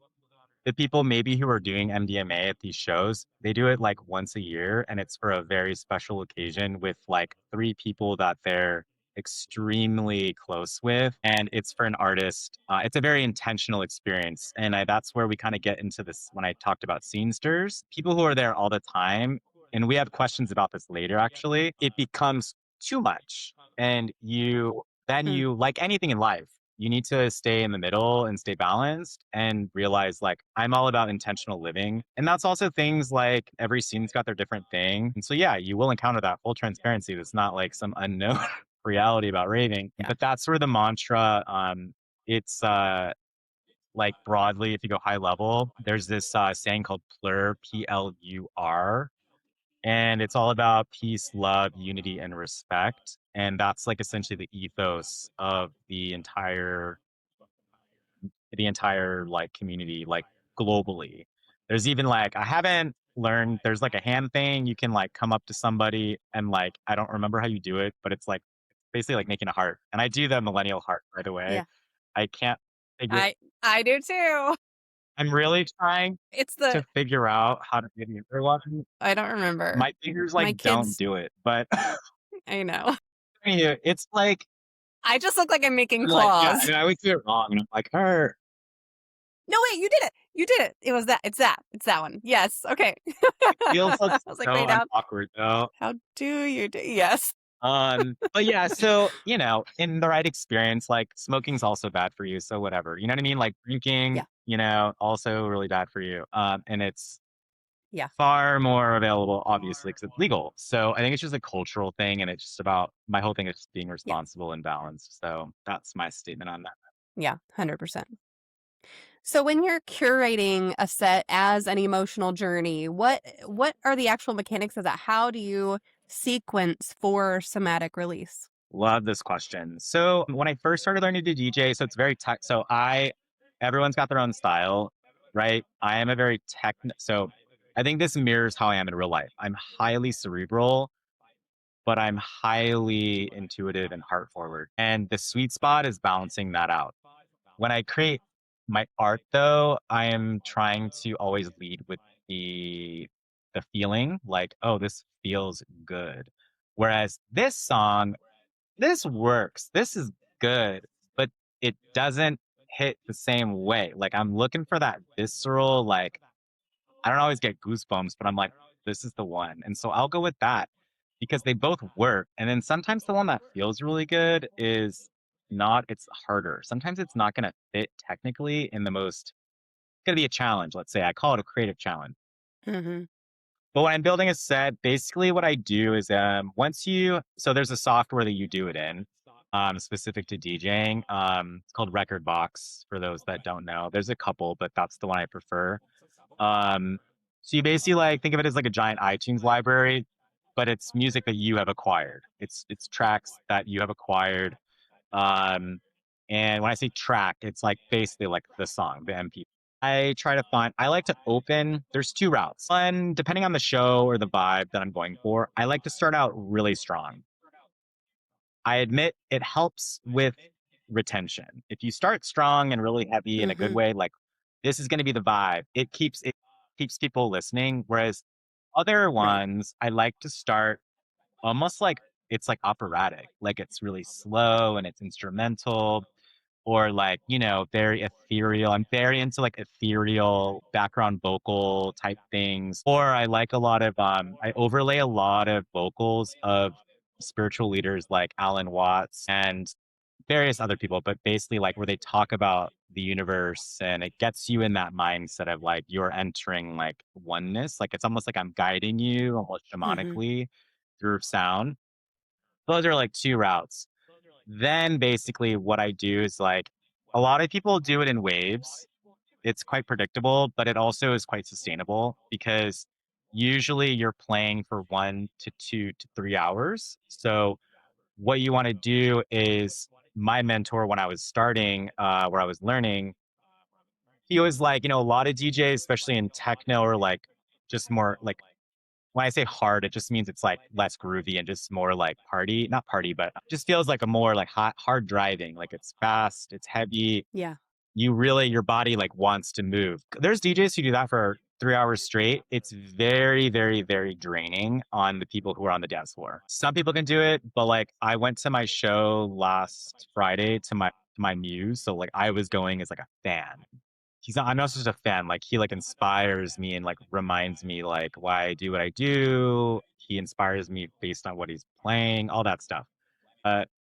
S2: the people maybe who are doing MDMA at these shows, they do it like once a year, and it's for a very special occasion with like 3 people that they're extremely close with, and it's for an artist. It's a very intentional experience, and that's where we kind of get into this when I talked about scene stirs. People who are there all the time, and we have questions about this later. Actually, it becomes too much, and you like anything in life, you need to stay in the middle and stay balanced and realize like I'm all about intentional living. And that's also things like every scene's got their different thing. And so yeah, you will encounter that full transparency. That's not like some unknown reality about raving.
S3: Yeah.
S2: But that's where the mantra, it's like broadly, if you go high level, there's this saying called plur, PLUR. And it's all about peace, love, unity, and respect. And that's like essentially the ethos of the entire like community, like globally. There's even like I haven't learned, there's like a hand thing. You can like come up to somebody and like I don't remember how you do it, but it's like basically like making a heart. And I do the millennial heart, by the way.
S3: Yeah.
S2: I can't figure
S3: I do too.
S2: I'm really trying
S3: It's
S2: to figure out how to do the other one.
S3: I don't remember.
S2: My fingers
S3: My
S2: like don't
S3: kids-
S2: do it, but
S3: I know.
S2: it's like
S3: I just look like I'm making
S2: I'm
S3: claws.
S2: like, yeah, and I always do it wrong. And I'm like, her.
S3: No, wait, you did it. You did it. It was that. It's that one. Yes. Okay.
S2: Feels like
S3: I was like,
S2: so
S3: wait,
S2: awkward though.
S3: how do you do? Yes.
S2: But yeah, so in the right experience, like smoking's also bad for you. So whatever, you know what I mean? Like drinking, also really bad for you. And it's far more available, obviously, because it's legal. So I think it's just a cultural thing, and it's just about my whole thing is just being responsible and balanced. So that's my statement on that.
S3: Yeah, 100%. So when you're curating a set as an emotional journey, what are the actual mechanics of that? How do you sequence for somatic release?
S2: Love this question. So when I first started learning to DJ, so it's very so everyone's got their own style, right? I am a very so I think this mirrors how I am in real life. I'm highly cerebral, but I'm highly intuitive and heart forward. And the sweet spot is balancing that out. When I create my art though, I am trying to always lead with the feeling like, oh, this feels good. Whereas this song, this works. This is good, but it doesn't hit the same way. Like I'm looking for that visceral, like I don't always get goosebumps, but I'm like, this is the one. And so I'll go with that because they both work. And then sometimes the one that feels really good is not, it's harder. Sometimes it's not going to fit technically in the most, it's going to be a challenge. Let's say I call it a creative challenge.
S3: Mm-hmm.
S2: But when I'm building a set, basically what I do is so there's a software that you do it in, specific to DJing. It's called Record Box for those that don't know. There's a couple, but that's the one I prefer. Um, so you basically like think of it as like a giant iTunes library, but it's music that you have acquired. It's tracks that you have acquired. Um, and when I say track, it's like basically like the song, the MP. I like to open, there's two routes. One, depending on the show or the vibe that I'm going for, I like to start out really strong. I admit it helps with retention. If you start strong and really heavy in a good
S3: Mm-hmm.
S2: way, like this is going to be the vibe. It keeps people listening. Whereas other
S3: Right.
S2: ones, I like to start almost like it's like operatic, like it's really slow and it's instrumental or like, very ethereal. I'm very into like ethereal background vocal type things. Or I like a lot of I overlay a lot of vocals of spiritual leaders like Alan Watts and various other people, but basically like where they talk about the universe and it gets you in that mindset of like you're entering like oneness. Like it's almost like I'm guiding you almost
S3: Mm-hmm.
S2: shamanically through sound. Those are like two routes. Then basically what I do is like a lot of people do it in waves. It's quite predictable, but it also is quite sustainable because usually you're playing for 1 to 2 to 3 hours. So what you want to do is my mentor when I was starting, where I was learning, he was like, a lot of DJs, especially in techno or like just more like when I say hard, it just means it's like less groovy and just more like party, not party, but just feels like a more like hard driving. Like it's fast, it's heavy.
S3: Yeah.
S2: Your body like wants to move. There's DJs who do that for 3 hours straight. It's very, very, very draining on the people who are on the dance floor. Some people can do it, but like I went to my show last Friday to my muse. So like I was going as like a fan. I'm not just a fan. Like he like inspires me and like reminds me like why I do what I do. He inspires me based on what he's playing, all that stuff.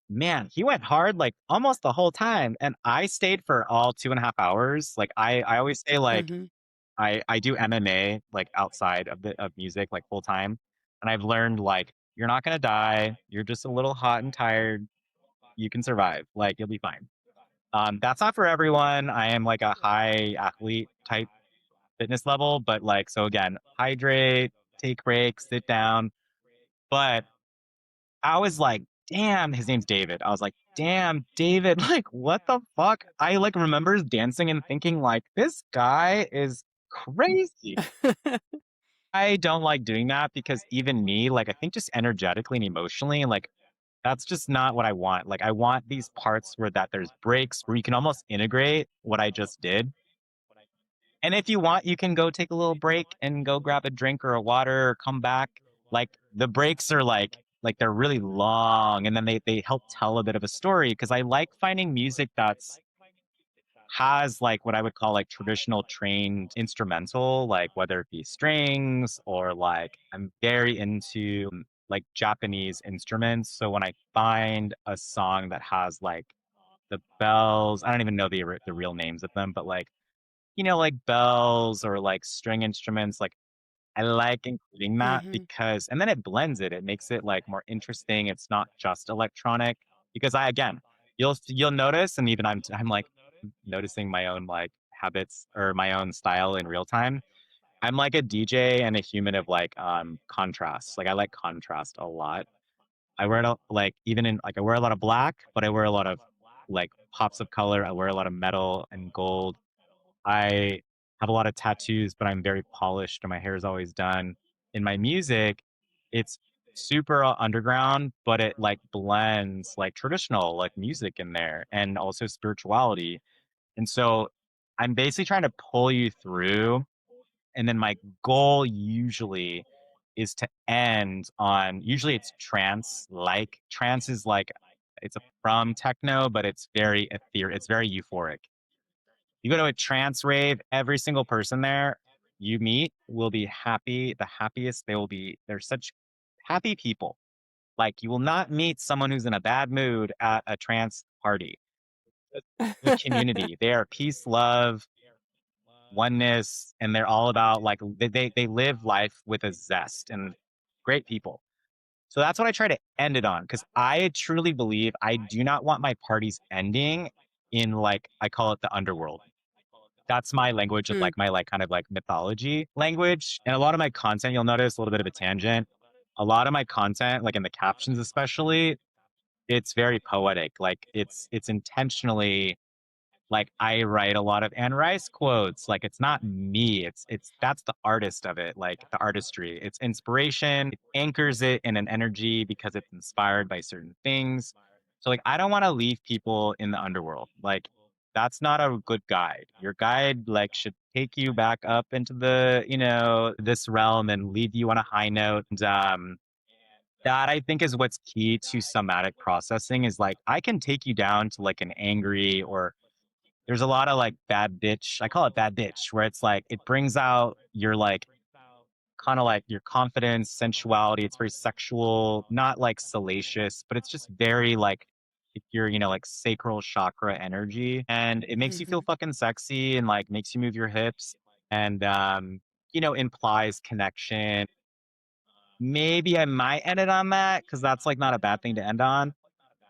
S2: Man, he went hard like almost the whole time, and I stayed for all 2.5 hours. Like I always say like
S3: Mm-hmm.
S2: I do MMA like outside of music like full time, and I've learned like you're not gonna die. You're just a little hot and tired. You can survive. Like you'll be fine. That's not for everyone. I am like a high athlete type fitness level, but like, so again, hydrate, take breaks, sit down. But I was like, damn, his name's David. I was like, damn, David, like, what the fuck? I like remember dancing and thinking, like, this guy is crazy. I don't like doing that because even me, like, I think just energetically and emotionally, like, that's just not what I want. Like, I want these parts where that there's breaks where you can almost integrate what I just did. And if you want, you can go take a little break and go grab a drink or a water or come back. Like the breaks are like they're really long and then they help tell a bit of a story because I like finding music that's has like what I would call like traditional trained instrumental, like whether it be strings or like I'm very into like Japanese instruments. So when I find a song that has like the bells, I don't even know the real names of them, but like like bells or like string instruments, like I like including that
S3: Mm-hmm.
S2: because, and then it blends it. It makes it like more interesting. It's not just electronic because again, you'll notice, and even I'm like noticing my own like habits or my own style in real time. I'm like a DJ and a human of like contrast. Like I like contrast a lot. I wear like even in like I wear a lot of black, but I wear a lot of like pops of color. I wear a lot of metal and gold I have a lot of tattoos, but I'm very polished and my hair is always done. In my music, it's super underground, but it like blends like traditional like music in there and also spirituality. And so I'm basically trying to pull you through. And then my goal usually is to end on, usually it's trance. Like trance is like, it's from techno, but it's very ethereal. It's very euphoric. You go to a trance rave, every single person there you meet will be happy, the happiest they will be. They're such happy people. Like you will not meet someone who's in a bad mood at a trance party. The community, they are peace, love, oneness, and they're all about like they live life with a zest and great people. So that's what I try to end it on because I truly believe I do not want my parties ending in like I call it the underworld. That's my language of
S3: Mm.
S2: like my like kind of like mythology language. And a lot of my content, you'll notice a little bit of a tangent. A lot of my content, like in the captions especially, it's very poetic. Like it's intentionally like I write a lot of Anne Rice quotes. Like it's not me. It's that's the artist of it, like the artistry. It's inspiration. It anchors it in an energy because it's inspired by certain things. So like I don't want to leave people in the underworld. Like that's not a good guide. Your guide like should take you back up into the, this realm and leave you on a high note. And that I think is what's key to somatic processing is like I can take you down to like an angry or there's a lot of like bad bitch. I call it bad bitch, where it's like it brings out your like kind of like your confidence, sensuality. It's very sexual, not like salacious, but it's just very like if you're, like sacral chakra energy. And it makes you feel
S3: Mhm.
S2: fucking sexy and like makes you move your hips and implies connection. Maybe I might end it on that because that's like not a bad thing to end on,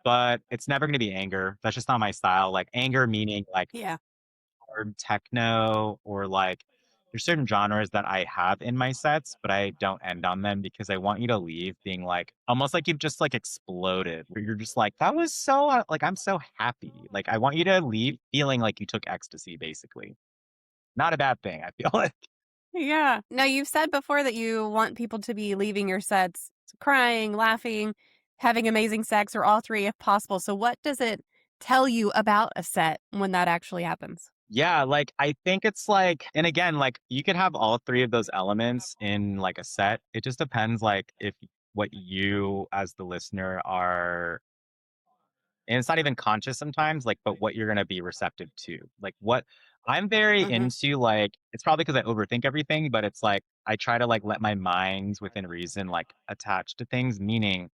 S2: but it's never gonna be anger. That's just not my style. Like anger meaning like
S3: Yeah.
S2: hard techno or like there's certain genres that I have in my sets, but I don't end on them because I want you to leave being like almost like you've just like exploded. Where you're just like, that was so like I'm so happy. Like I want you to leave feeling like you took ecstasy, basically. Not a bad thing, I feel like.
S3: Yeah. Now, you've said before that you want people to be leaving your sets crying, laughing, having amazing sex, or all three if possible. So, what does it tell you about a set when that actually happens?
S2: Yeah, like I think it's like, and again, like you could have all three of those elements in like a set. It just depends like if what you as the listener are, and it's not even conscious sometimes, like, but what you're gonna be receptive to. Like what I'm very
S3: Hmm.
S2: into, like, it's probably because I overthink everything, but it's like I try to like let my mind within reason like attach to things, meaning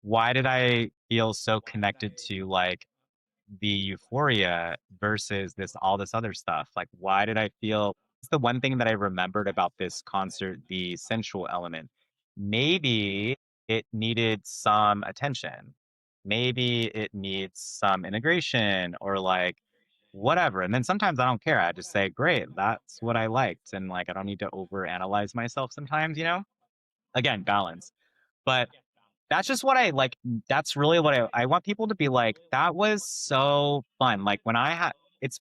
S2: why did I feel so connected to like the euphoria versus this all this other stuff? Like, why did I feel it's the one thing that I remembered about this concert, the sensual element. Maybe it needed some attention. Maybe it needs some integration or like whatever. And then sometimes I don't care. I just say, great, that's what I liked. And like I don't need to overanalyze myself sometimes. Again, balance. But that's just what I like. That's really what I want people to be like, that was so fun. Like when I had, it's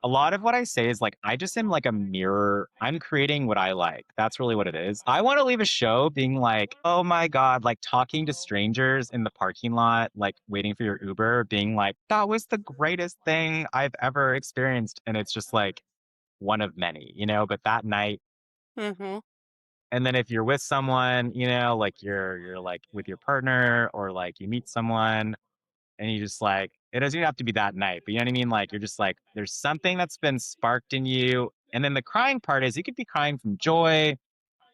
S2: a lot of what I say is like, I just am like a mirror. I'm creating what I like. That's really what it is. I want to leave a show being like, oh my God, like talking to strangers in the parking lot, like waiting for your Uber, being like, that was the greatest thing I've ever experienced. And it's just like one of many, but that night,
S3: Hmm.
S2: and then if you're with someone, like you're like with your partner or like you meet someone and you just like it doesn't even have to be that night, but you know what I mean? Like you're just like there's something that's been sparked in you. And then the crying part is you could be crying from joy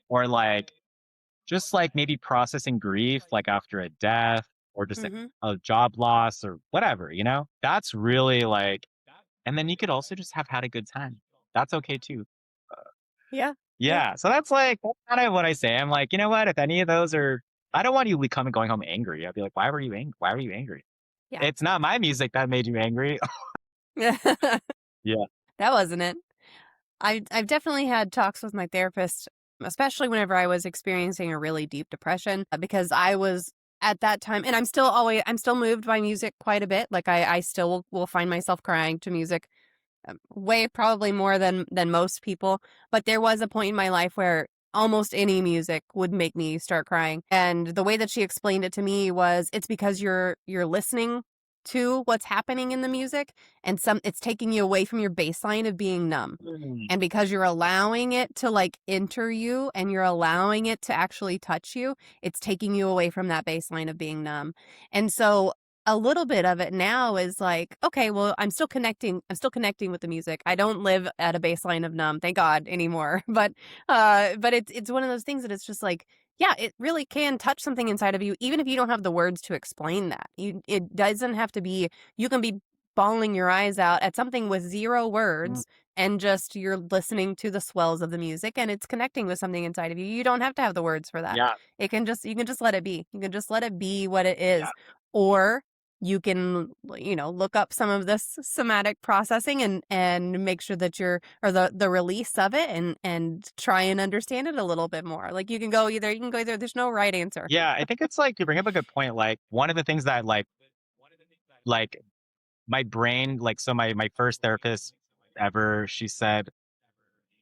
S2: or like just like maybe processing grief like after a death or just
S3: Hmm.
S2: a job loss or whatever. That's really like and then you could also just have had a good time. That's okay too.
S3: Yeah. Yeah.
S2: Yeah, so that's kind of what I say. I'm like, you know what? If any of those are, I don't want you coming going home angry. I'd be like, why were you angry? Why were you angry?
S3: Yeah.
S2: It's not my music that made you angry.
S3: That
S2: Yeah.
S3: wasn't it. I've definitely had talks with my therapist, especially whenever I was experiencing a really deep depression, because I was at that time, and I'm still moved by music quite a bit. Like I still will find myself crying to music way probably more than most people, but there was a point in my life where almost any music would make me start crying. And the way that she explained it to me was it's because you're listening to what's happening in the music, and it's taking you away from your baseline of being numb. And because you're allowing it to like enter you and you're allowing it to actually touch you, it's taking you away from that baseline of being numb. And so a little bit of it now is like, okay, well, I'm still connecting with the music. I don't live at a baseline of numb, thank God, anymore. But it's one of those things that it's just like, yeah, it really can touch something inside of you, even if you don't have the words to explain that. It doesn't have to be, you can be bawling your eyes out at something with zero words and just you're listening to the swells of the music and it's connecting with something inside of you. You don't have to have the words for that.
S2: Yeah.
S3: You can just let it be. You can just let it be what it is.
S2: Yeah.
S3: Or you can, look up some of this somatic processing and make sure that the release of it and try and understand it a little bit more. Like you can go either, there's no right answer.
S2: Yeah, I think it's like you bring up a good point. Like one of the things that like my brain, like, so my first therapist ever, she said,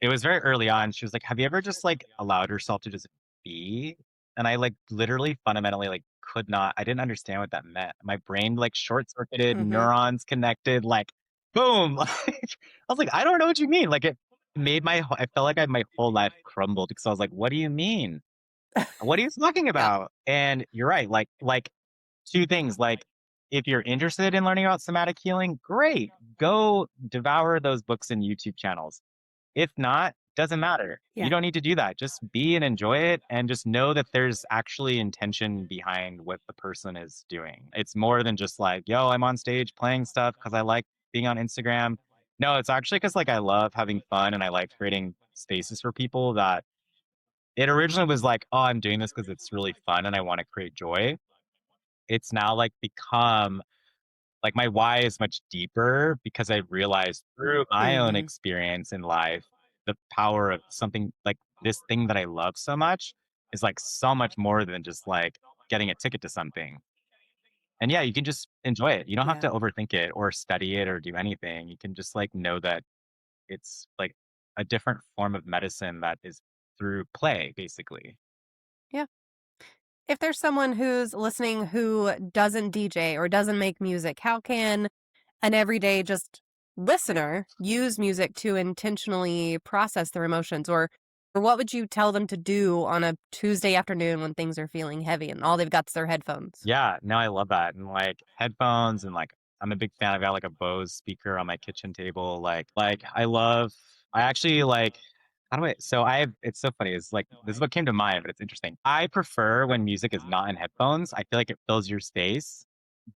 S2: it was very early on. She was like, have you ever just like allowed yourself to just be? And I like literally fundamentally like I didn't understand what that meant. My brain like short circuited, neurons connected, like boom. Like, I was like, I don't know what you mean. Like it made I felt like my whole life crumbled because I was like, what do you mean? What are you talking about? And you're right. Like two things. Like if you're interested in learning about somatic healing, great. Go devour those books and YouTube channels. If not, doesn't matter.
S3: Yeah.
S2: You don't need to do that. Just be and enjoy it and just know that there's actually intention behind what the person is doing. It's more than just like, yo, I'm on stage playing stuff because I like being on Instagram. No, it's actually because like I love having fun and I like creating spaces for people that it originally was like, oh, I'm doing this because it's really fun and I want to create joy. It's now like become like my why is much deeper because I realized through my own experience in life, the power of something like this thing that I love so much is like so much more than just like getting a ticket to something. And yeah, you can just enjoy it. You don't have to overthink it or study it or do anything. You can just like know that it's like a different form of medicine that is through play, basically.
S3: Yeah. If there's someone who's listening who doesn't DJ or doesn't make music, how can an everyday just listener use music to intentionally process their emotions? Or what would you tell them to do on a Tuesday afternoon when things are feeling heavy and all they've got is their headphones?
S2: Yeah, no, I love that. And like headphones and like I'm a big fan. I've got like a Bose speaker on my kitchen table. I actually like it's so funny. It's like this is what came to mind, but it's interesting. I prefer when music is not in headphones. I feel like it fills your space.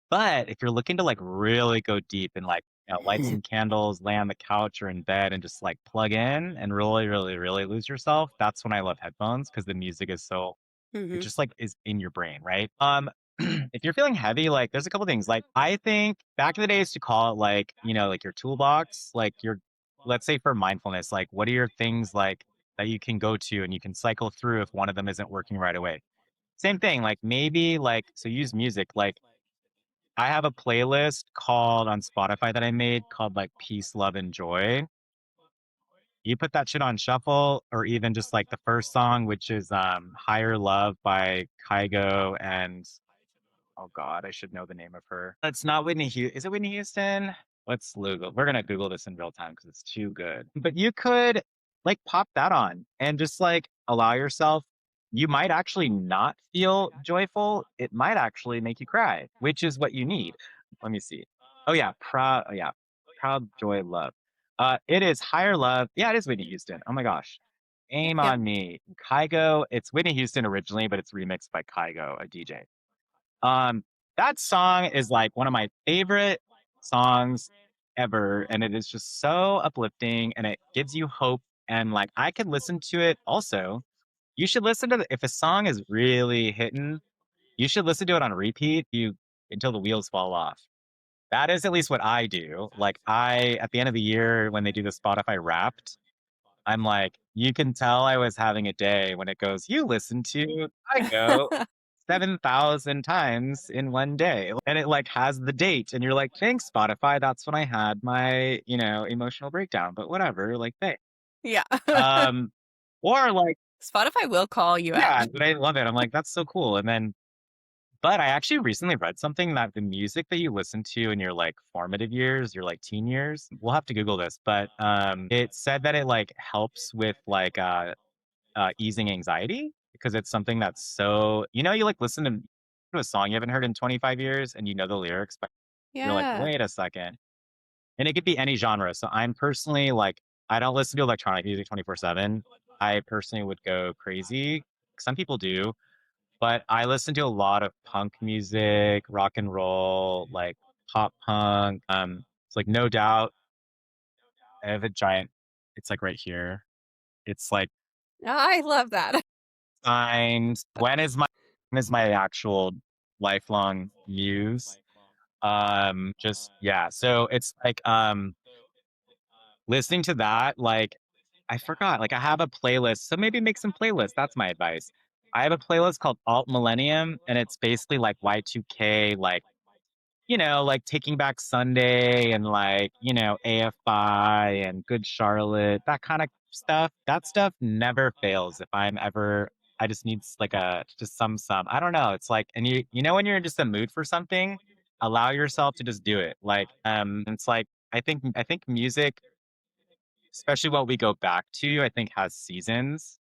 S2: But if you're looking to like really go deep and like, light some candles, lay on the couch or in bed and just like plug in and really, really, really lose yourself, that's when I love headphones because the music is so it just like is in your brain, right? If you're feeling heavy, like there's a couple things. Like I think back in the days to call it like, like your toolbox, like let's say for mindfulness, like what are your things like that you can go to and you can cycle through if one of them isn't working right away? Same thing, like maybe like so use music. Like I have a playlist called on Spotify that I made called like Peace, Love, and Joy. You put that shit on shuffle or even just like the first song, which is Higher Love by Kygo and oh God, I should know the name of her. It's not Whitney Houston. Is it Whitney Houston? Let's Google. We're gonna Google this in real time because it's too good. But you could like pop that on and just like allow yourself. You might actually not feel joyful. It might actually make you cry, which is what you need. Let me see. Oh yeah, proud. Oh yeah, proud joy love. It is Higher Love. Yeah, it is Whitney Houston. Oh my gosh. Aim
S3: Yep.
S2: on me. Kygo. It's Whitney Houston originally, but it's remixed by Kygo, a DJ. That song is like one of my favorite songs ever, and it is just so uplifting and it gives you hope. And like I could listen to it also. You should listen to if a song is really hitting, you should listen to it on repeat until the wheels fall off. That is at least what I do. Like at the end of the year when they do the Spotify Wrapped, I'm like, you can tell I was having a day when it goes, you listen to I go. 7,000 times in one day. And it like has the date and you're like, thanks, Spotify. That's when I had my, emotional breakdown, but whatever, like, thanks.
S3: Yeah.
S2: Um, or like,
S3: Spotify will call you
S2: yeah,
S3: out.
S2: but I love it. I'm like, that's so cool. And then, but I actually recently read something that the music that you listen to in your like formative years, your like teen years, we'll have to Google this, but it said that it like helps with like easing anxiety because it's something that's so, you like listen to a song you haven't heard in 25 years and you know the lyrics, but you're like,
S3: Yeah.
S2: wait a second. And it could be any genre. So I'm personally like, I don't listen to electronic music 24/7. I personally would go crazy. Some people do, but I listen to a lot of punk music, rock and roll, like pop punk. It's like No Doubt. I have a giant, it's like right here. It's like
S3: I love that.
S2: signed. Gwen is my actual lifelong muse. Just yeah. So it's like listening to that, like I forgot, like I have a playlist. So maybe make some playlists. That's my advice. I have a playlist called Alt Millennium, and it's basically like Y2K, like like Taking Back Sunday and like, AFI and Good Charlotte, that kind of stuff. That stuff never fails if I just need like just some. I don't know. It's like, and you know, when you're in just a mood for something, allow yourself to just do it. Like, it's like, I think music, especially what we go back to, I think has seasons,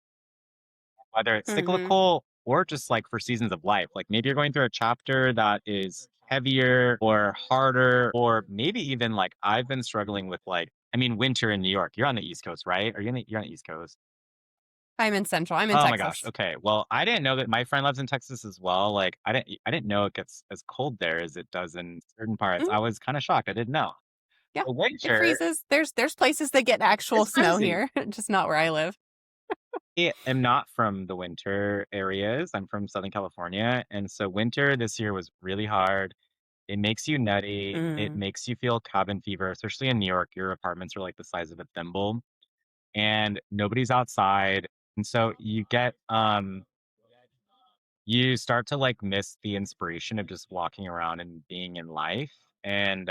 S2: whether it's
S3: Mm-hmm.
S2: cyclical or just like for seasons of life. Like maybe you're going through a chapter that is heavier or harder, or maybe even like I've been struggling with like, I mean, winter in New York. You're on the East Coast, right? You're on the East Coast?
S3: I'm in Central. I'm in
S2: Oh my gosh.
S3: Texas.
S2: Okay. Well, I didn't know that my friend lives in Texas as well. Like I didn't know it gets as cold there as it does in certain parts.
S3: Mm,
S2: I was kind of shocked. I didn't know.
S3: yeah,
S2: The
S3: it
S2: winter
S3: freezes. There's places that get actual
S2: is
S3: snow
S2: crazy.
S3: here, just not where I live.
S2: I am not from the winter areas. I'm from Southern California. And so winter this year was really hard. It makes you nutty. It
S3: Mm.
S2: makes you feel cabin fever, especially in New York. Your apartments are like the size of a thimble and nobody's outside. And so you start to like miss the inspiration of just walking around and being in life. And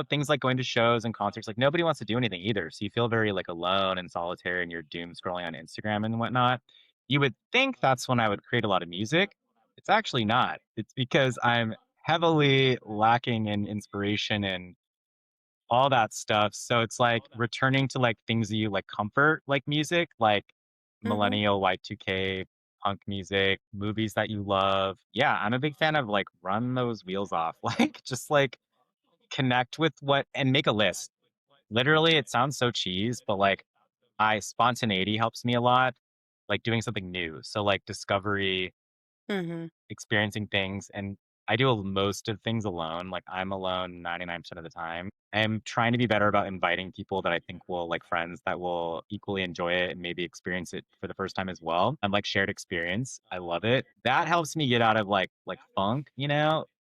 S2: things like going to shows and concerts, like nobody wants to do anything either. So you feel very like alone and solitary and you're doom scrolling on Instagram and whatnot. You would think that's when I would create a lot of music. It's actually not. It's because I'm heavily lacking in inspiration and all that stuff. So it's like returning to like things that you like comfort, like music, like
S3: Mm-hmm.
S2: millennial Y2K punk music, movies that you love. Yeah, I'm a big fan of like run those wheels off. Like just like connect with what and make a list. Literally, it sounds so cheese, but like I spontaneity helps me a lot, like doing something new. So like discovery,
S3: Mm-hmm.
S2: experiencing things, and I do most of things alone. Like I'm alone 99% of the time. I'm trying to be better about inviting people that I think will like friends that will equally enjoy it and maybe experience it for the first time as well. I'm like shared experience. I love it. That helps me get out of like funk,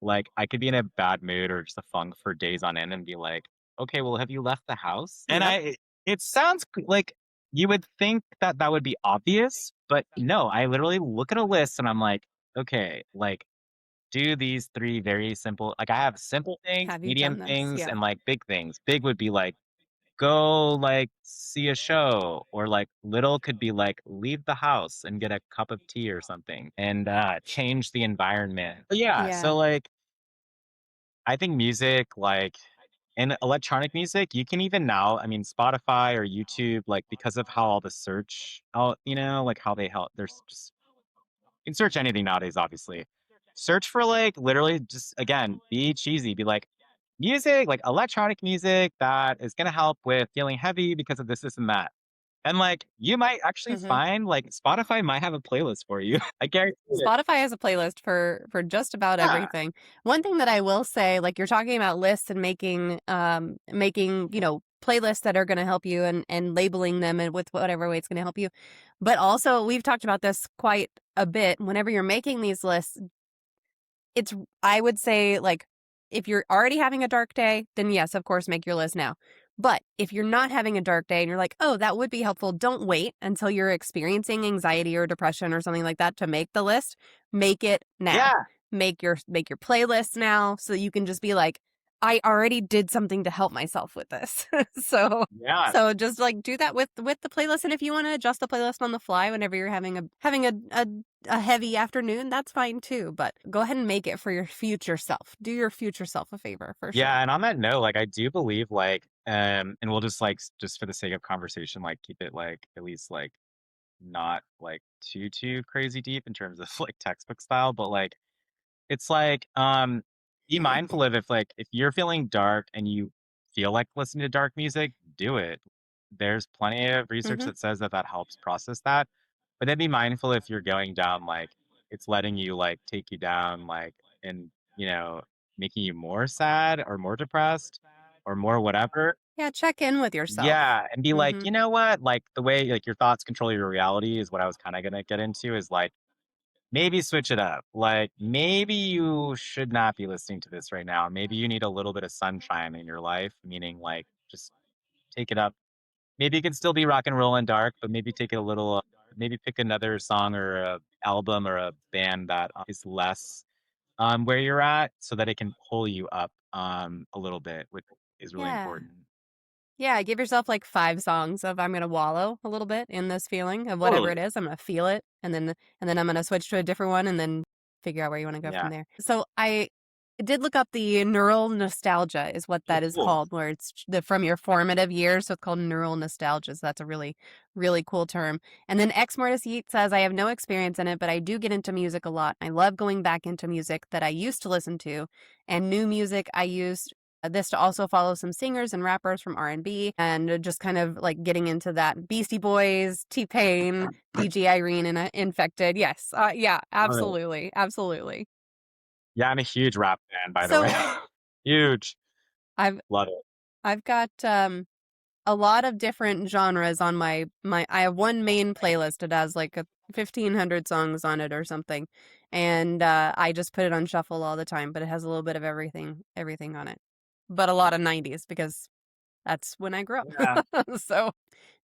S2: Like I could be in a bad mood or just a funk for days on end and be like, okay, well, have you left the house? And
S3: Yep.
S2: it sounds like you would think that that would be obvious, but no, I literally look at a list and I'm like, okay, like do these three very simple, like I have simple things,
S3: Have you
S2: medium
S3: done this?
S2: things,
S3: Yeah.
S2: and like big things. Big would be like go like see a show, or like little could be like leave the house and get a cup of tea or something and change the environment. But yeah,
S3: Yeah.
S2: so like I think music, like and electronic music, you can even now, I mean, Spotify or YouTube, like because of how all the search, like how they help, there's just you can search anything nowadays, obviously. Search for like literally just again, be cheesy, be like music, like electronic music that is gonna help with feeling heavy because of this and that. And like you might actually
S3: Mm-hmm.
S2: find like Spotify might have a playlist for you. I guarantee it.
S3: Spotify has a playlist for just about
S2: Yeah.
S3: everything. One thing that I will say, like you're talking about lists and making, playlists that are going to help you and labeling them and with whatever way it's going to help you. But also, we've talked about this quite a bit. Whenever you're making these lists, I would say, like, if you're already having a dark day, then yes, of course, make your list now. But if you're not having a dark day and you're like, oh, that would be helpful, don't wait until you're experiencing anxiety or depression or something like that to make the list. Make it now.
S2: Yeah.
S3: Make your playlist now so that you can just be like, I already did something to help myself with this. So just like do that with the playlist. And if you want to adjust the playlist on the fly whenever you're having a heavy afternoon, that's fine too. But go ahead and make it for your future self. Do your future self a favor for sure.
S2: Yeah, and on that note, like I do believe like and we'll just like just for the sake of conversation, like keep it like at least like not like too crazy deep in terms of like textbook style, but like it's like be mindful of if you're feeling dark and you feel like listening to dark music, do it. There's plenty of research that says that helps process that. But then be mindful if you're going down like it's letting you like take you down like and making you more sad or more depressed or more whatever.
S3: Yeah, check in with yourself.
S2: Yeah, and be like, you know what? Like the way like your thoughts control your reality is what I was kind of gonna get into is like maybe switch it up. Like maybe you should not be listening to this right now. Maybe you need a little bit of sunshine in your life, meaning like just take it up. Maybe it can still be rock and roll and dark, but maybe take it a little. Maybe pick another song or a album or a band that is less where you're at, so that it can pull you up a little bit, which is really important.
S3: Yeah, give yourself like 5 songs of I'm going to wallow a little bit in this feeling of whatever it is. I'm going to feel it and then I'm going to switch to a different one and then figure out where you want to go from there. So I did look up the neural nostalgia is what that is called, where it's from your formative years. So it's called neural nostalgia. So that's a really, really cool term. And then X Mortis Yeet says, I have no experience in it, but I do get into music a lot. I love going back into music that I used to listen to and new music I used this to also follow some singers and rappers from R&B and just kind of like getting into that Beastie Boys, T-Pain, DJ Irene, and Infected. Yes. Yeah, absolutely. Absolutely.
S2: Yeah, I'm a huge rap fan, by the way. Huge. Love it.
S3: I've got a lot of different genres on my I have one main playlist. It has like 1,500 songs on it or something. And I just put it on shuffle all the time, but it has a little bit of everything on it. But a lot of 90s because that's when I grew up.
S2: Yeah.
S3: So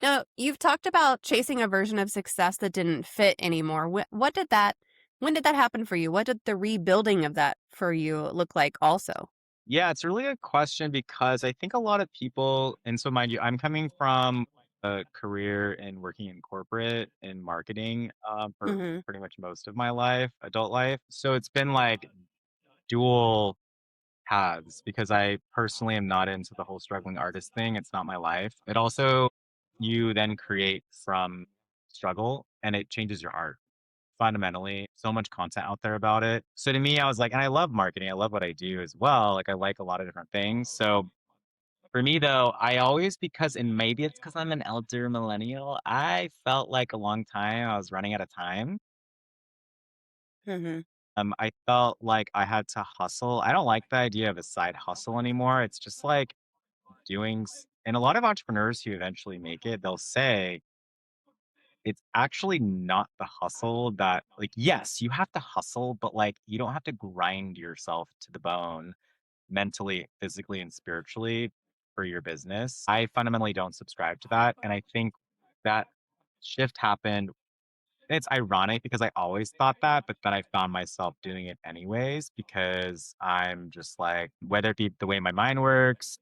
S3: now you've talked about chasing a version of success that didn't fit anymore. When did that happen for you? What did the rebuilding of that for you look like also?
S2: Yeah, it's a really good question because I think a lot of people, and so mind you, I'm coming from a career in working in corporate and marketing for pretty much most of my life, adult life. So it's been like dual paths because I personally am not into the whole struggling artist thing. It's not my life. It also, you then create from struggle and it changes your art fundamentally. So much content out there about it. So to me, I was like, and I love marketing. I love what I do as well. Like I like a lot of different things. So for me though, I always, and maybe it's because I'm an elder millennial, I felt like a long time I was running out of time. I felt like I had to hustle. I don't like the idea of a side hustle anymore. It's just like and a lot of entrepreneurs who eventually make it, they'll say it's actually not the hustle that, like, yes, you have to hustle, but like you don't have to grind yourself to the bone mentally, physically, and spiritually for your business. I fundamentally don't subscribe to that. And I think that shift happened. It's ironic because I always thought that, but then I found myself doing it anyways because I'm just like, whether it be the way my mind works,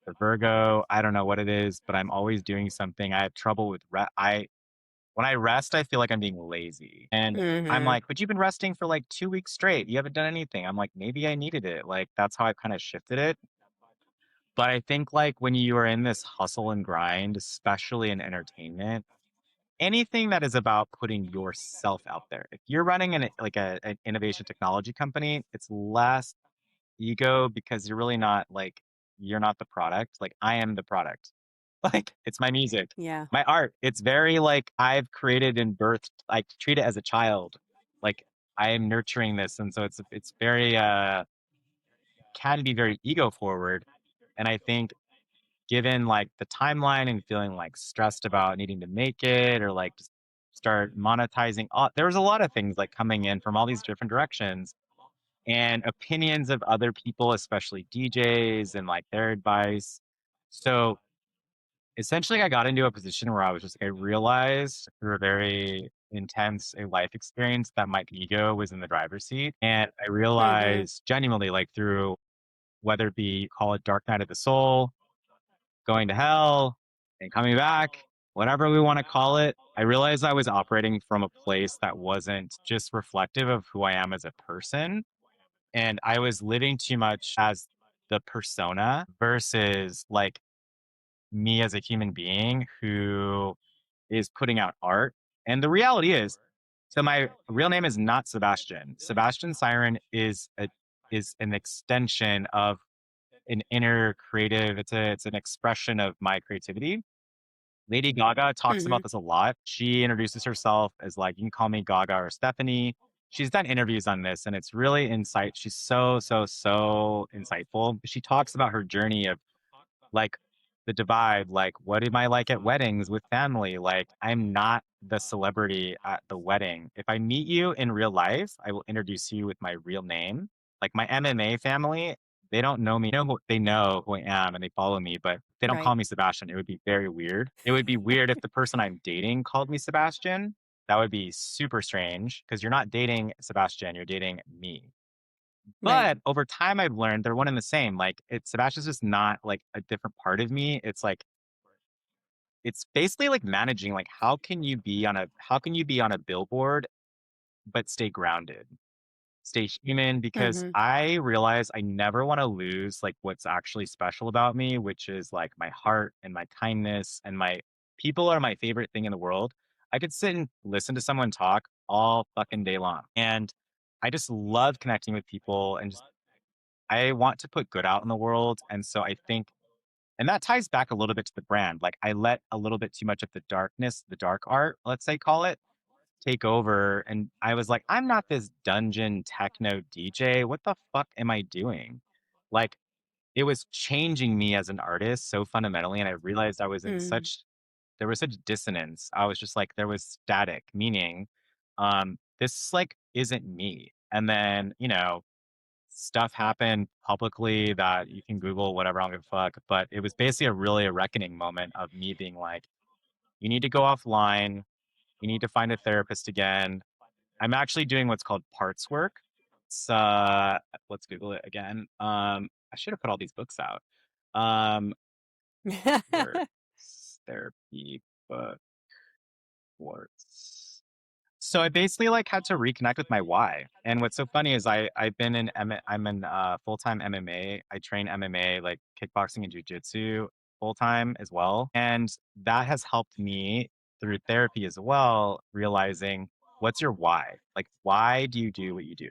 S2: the Virgo, I don't know what it is, but I'm always doing something. I have trouble with when I rest, I feel like I'm being lazy. And I'm like, but you've been resting for like 2 weeks straight. You haven't done anything. I'm like, maybe I needed it. Like that's how I've kind of shifted it. But I think like when you are in this hustle and grind, especially in entertainment, anything that is about putting yourself out there. If you're running an innovation technology company, it's less ego because you're really not like, you're not the product. Like I am the product. Like it's my music, my art. It's very like I've created and birthed. I treat it as a child. Like I am nurturing this, and so it's very can be very ego forward. And I think given like the timeline and feeling like stressed about needing to make it or like just start monetizing, there was a lot of things like coming in from all these different directions and opinions of other people, especially DJs and like their advice. So essentially I got into a position where I was just, I realized through a very intense a life experience that my ego was in the driver's seat. And I
S3: Mm-hmm.
S2: realized genuinely, like through whether it be call it dark night of the soul, going to hell and coming back, whatever we want to call it, I realized I was operating from a place that wasn't just reflective of who I am as a person. And I was living too much as the persona versus like me as a human being who is putting out art. And the reality is, so my real name is not Sebastian. Sebastian Siren is an extension of an inner creative. It's an expression of my creativity. Lady Gaga talks
S3: Mm-hmm.
S2: about this a lot. She introduces herself as like, you can call me Gaga or Stephanie. She's done interviews on this and it's really insight. She's so insightful. She talks about her journey of like the divide, like what am I like at weddings with family? Like I'm not the celebrity at the wedding. If I meet you in real life, I will introduce you with my real name. Like my MMA family, they don't know me. They know who I am and they follow me, but they don't
S3: Right.
S2: call me Sebastian. It would be very weird. It would be weird if the person I'm dating called me Sebastian. That would be super strange because you're not dating Sebastian, you're dating me.
S3: Right.
S2: But over time, I've learned they're one and the same. Like it's Sebastian's just not like a different part of me. It's like it's basically like managing like how can you be on a billboard but stay grounded, stay human because
S3: Mm-hmm.
S2: I realize I never want to lose like what's actually special about me, which is like my heart and my kindness and my people are my favorite thing in the world. I could sit and listen to someone talk all fucking day long. And I just love connecting with people and just I want to put good out in the world. And so I think, and that ties back a little bit to the brand. Like I let a little bit too much of the darkness, the dark art, let's say, call it, take over. And I was like, I'm not this dungeon techno DJ. What the fuck am I doing? Like it was changing me as an artist so fundamentally. And I realized I was in
S3: Mm-hmm.
S2: there was such dissonance. I was just like, there was static, meaning, this like isn't me. And then, stuff happened publicly that you can Google whatever, I don't give a fuck. But it was basically a reckoning moment of me being like, you need to go offline. You need to find a therapist again. I'm actually doing what's called parts work. It's let's Google it again. I should have put all these books out. Um, works therapy book works. So I basically like had to reconnect with my why. And what's so funny is I'm in full-time MMA. I train MMA like kickboxing and jujitsu full-time as well. And that has helped me through therapy as well, realizing what's your why? Like why do you do what you do?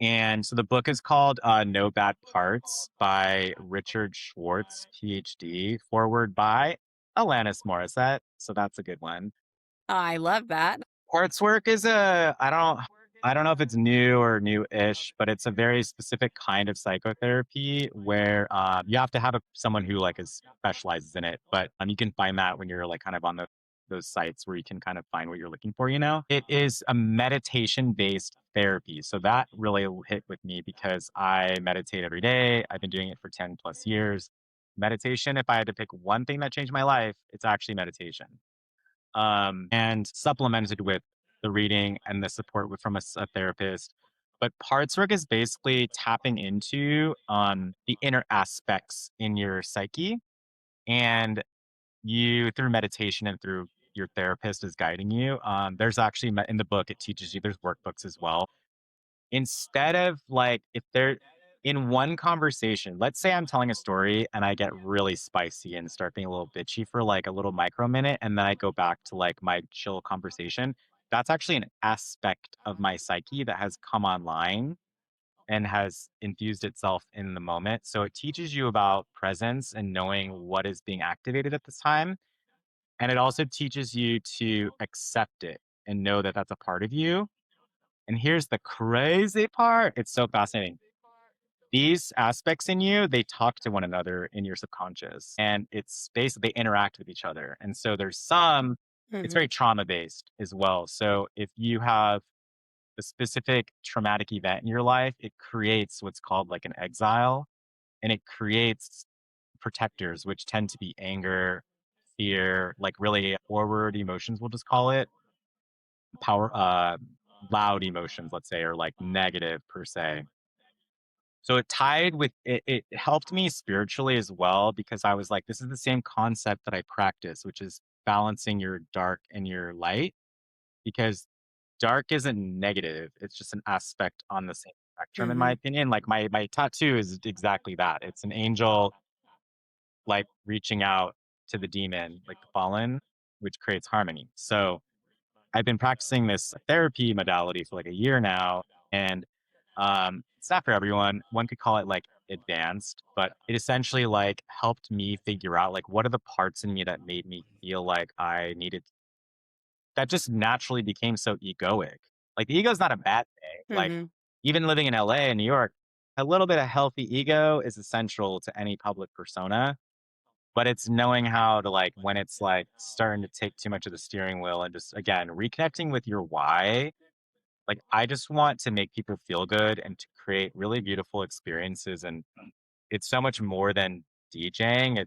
S2: And so the book is called No Bad Parts by Richard Schwartz, PhD, forward by Alanis Morissette. So that's a good one.
S3: I love that.
S2: Quartz work is I don't know if it's new or new-ish, but it's a very specific kind of psychotherapy where you have to have someone who like is specializes in it. But you can find that when you're like kind of on those sites where you can kind of find what you're looking for. It is a meditation-based therapy, so that really hit with me because I meditate every day. I've been doing it for 10 plus years. Meditation, if I had to pick one thing that changed my life, it's actually meditation and supplemented with the reading and the support from a therapist. But parts work is basically tapping into the inner aspects in your psyche, and you through meditation and through your therapist is guiding you. There's actually in the book it teaches you. There's workbooks as well instead of like if they're in one conversation, let's say I'm telling a story and I get really spicy and start being a little bitchy for like a little micro minute and then I go back to like my chill conversation. That's actually an aspect of my psyche that has come online and has infused itself in the moment. So it teaches you about presence and knowing what is being activated at this time. And it also teaches you to accept it and know that that's a part of you. And here's the crazy part. It's so fascinating. These aspects in you, they talk to one another in your subconscious and it's basically they interact with each other. And so it's
S3: Mm-hmm.
S2: very trauma based as well. So if you have a specific traumatic event in your life, it creates what's called like an exile and it creates protectors, which tend to be anger, fear, like really forward emotions, we'll just call it loud emotions, let's say, or like negative per se. So it tied with it helped me spiritually as well because I was like, this is the same concept that I practice, which is balancing your dark and your light. Because dark isn't negative. It's just an aspect on the same spectrum, in my opinion. Like my tattoo is exactly that. It's an angel like reaching out to the demon, like the fallen, which creates harmony. So I've been practicing this therapy modality for like a year now, and it's not for everyone. One could call it like advanced, but it essentially like helped me figure out like what are the parts in me that made me feel like I needed that just naturally became so egoic. Like the ego is not a bad thing. Like
S3: Mm-hmm.
S2: even living in LA and New York, a little bit of healthy ego is essential to any public persona. But it's knowing how to like when it's like starting to take too much of the steering wheel and just again reconnecting with your why. Like I just want to make people feel good and to create really beautiful experiences. And it's so much more than DJing.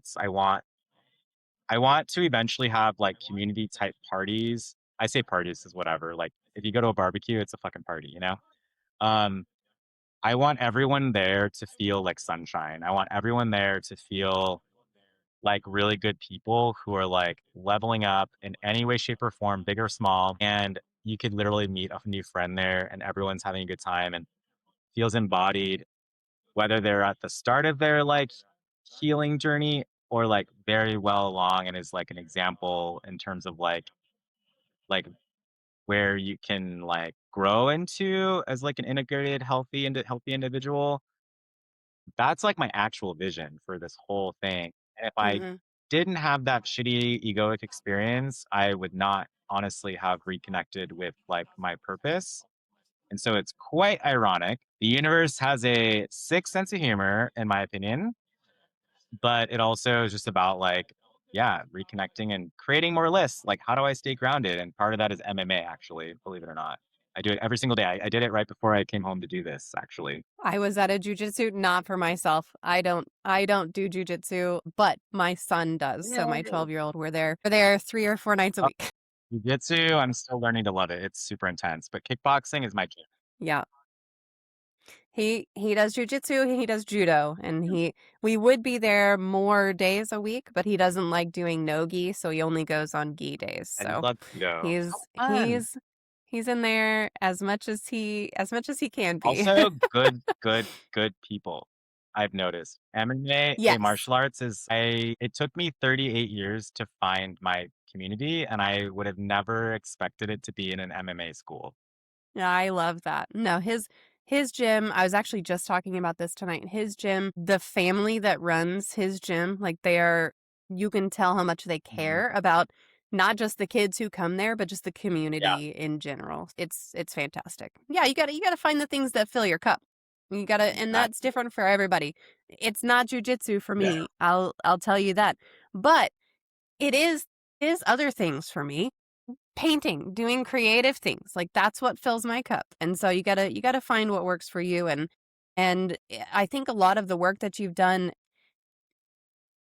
S2: I want to eventually have like community type parties. I say parties is whatever. Like if you go to a barbecue, it's a fucking party, you know? Um, I want everyone there to feel like sunshine. I want everyone there to feel like really good people who are like leveling up in any way, shape, or form, big or small. And you could literally meet a new friend there and everyone's having a good time and feels embodied, whether they're at the start of their like healing journey or like very well along and is like an example in terms of like where you can like grow into as like an integrated healthy individual. That's like my actual vision for this whole thing. And if I
S3: Mm-hmm.
S2: didn't have that shitty egoic experience, I would not honestly have reconnected with like my purpose. And so it's quite ironic. The universe has a sick sense of humor, in my opinion, but it also is just about like, yeah, reconnecting and creating more lists. Like, how do I stay grounded? And part of that is MMA, actually, believe it or not. I do it every single day. I did it right before I came home to do this, actually.
S3: I was at a jujitsu, not for myself. I don't do jujitsu, but my son does. So my 12-year-old, we're there 3 or 4 nights a
S2: Oh,
S3: week.
S2: jiu-jitsu, I'm still learning to love it. It's super intense, but kickboxing is my jam.
S3: Yeah. He does jujitsu, he does judo, and we would be there more days a week, but he doesn't like doing no gi, so he only goes on gi days.
S2: I
S3: So
S2: love judo.
S3: he's
S2: So fun.
S3: he's in there as much as he can be.
S2: Also, good people. I've noticed MMA,
S3: Yes.
S2: martial arts it took me 38 years to find my community, and I would have never expected it to be in an MMA school.
S3: Yeah, I love that. No, his gym, I was actually just talking about this tonight. His gym, the family that runs his gym, like you can tell how much they care about not just the kids who come there, but just the
S2: Yeah,
S3: community in general. It's fantastic. Yeah, you gotta find the things that fill your cup. And that's
S2: exactly.
S3: different for everybody. It's not jujitsu for
S2: Yeah.
S3: me. I'll tell you that. But it is other things for me. Painting, doing creative things, like that's what fills my cup. And so you gotta find what works for you. And I think a lot of the work that you've done,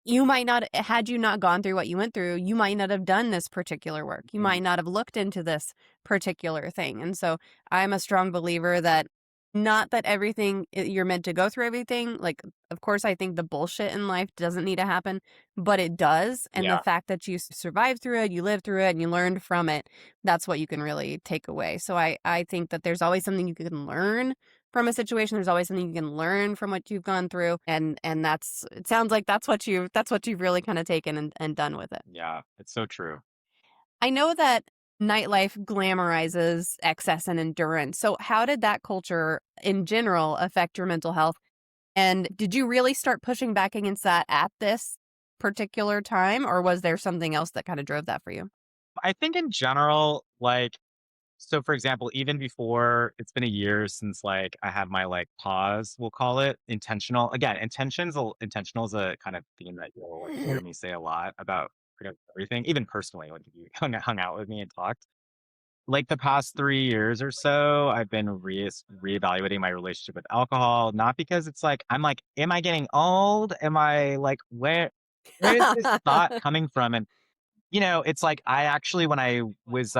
S3: you might not, had you not gone through what you went through, you might not have done this particular work. You might not have looked into this particular thing. And so I'm a strong believer that not that everything you're meant to go through everything. Like, of course, I think the bullshit in life doesn't need to happen, but it does. And the
S2: Yeah.
S3: fact that you survived through it, you lived through it, and you learned from it, that's what you can really take away. So I think that there's always something you can learn from a situation. There's always something you can learn from what you've gone through. And it sounds like that's what you've really kind of taken and done with it.
S2: Yeah. It's so true.
S3: I know that nightlife glamorizes excess and endurance. So how did that culture in general affect your mental health? And did you really start pushing back against that at this particular time, or was there something else that kind of drove that for you?
S2: I think in general, like, so for example, even before it's been a year since like I have my like pause, we'll call it intentional. Again, intentional is a kind of theme that you'll like hear me say a lot about pretty much everything, even personally, like if you hung out with me and talked. Like the past 3 years or so, I've been reevaluating my relationship with alcohol, not because it's like I'm like, am I getting old? Am I like where is this thought coming from? And it's like I actually, when I was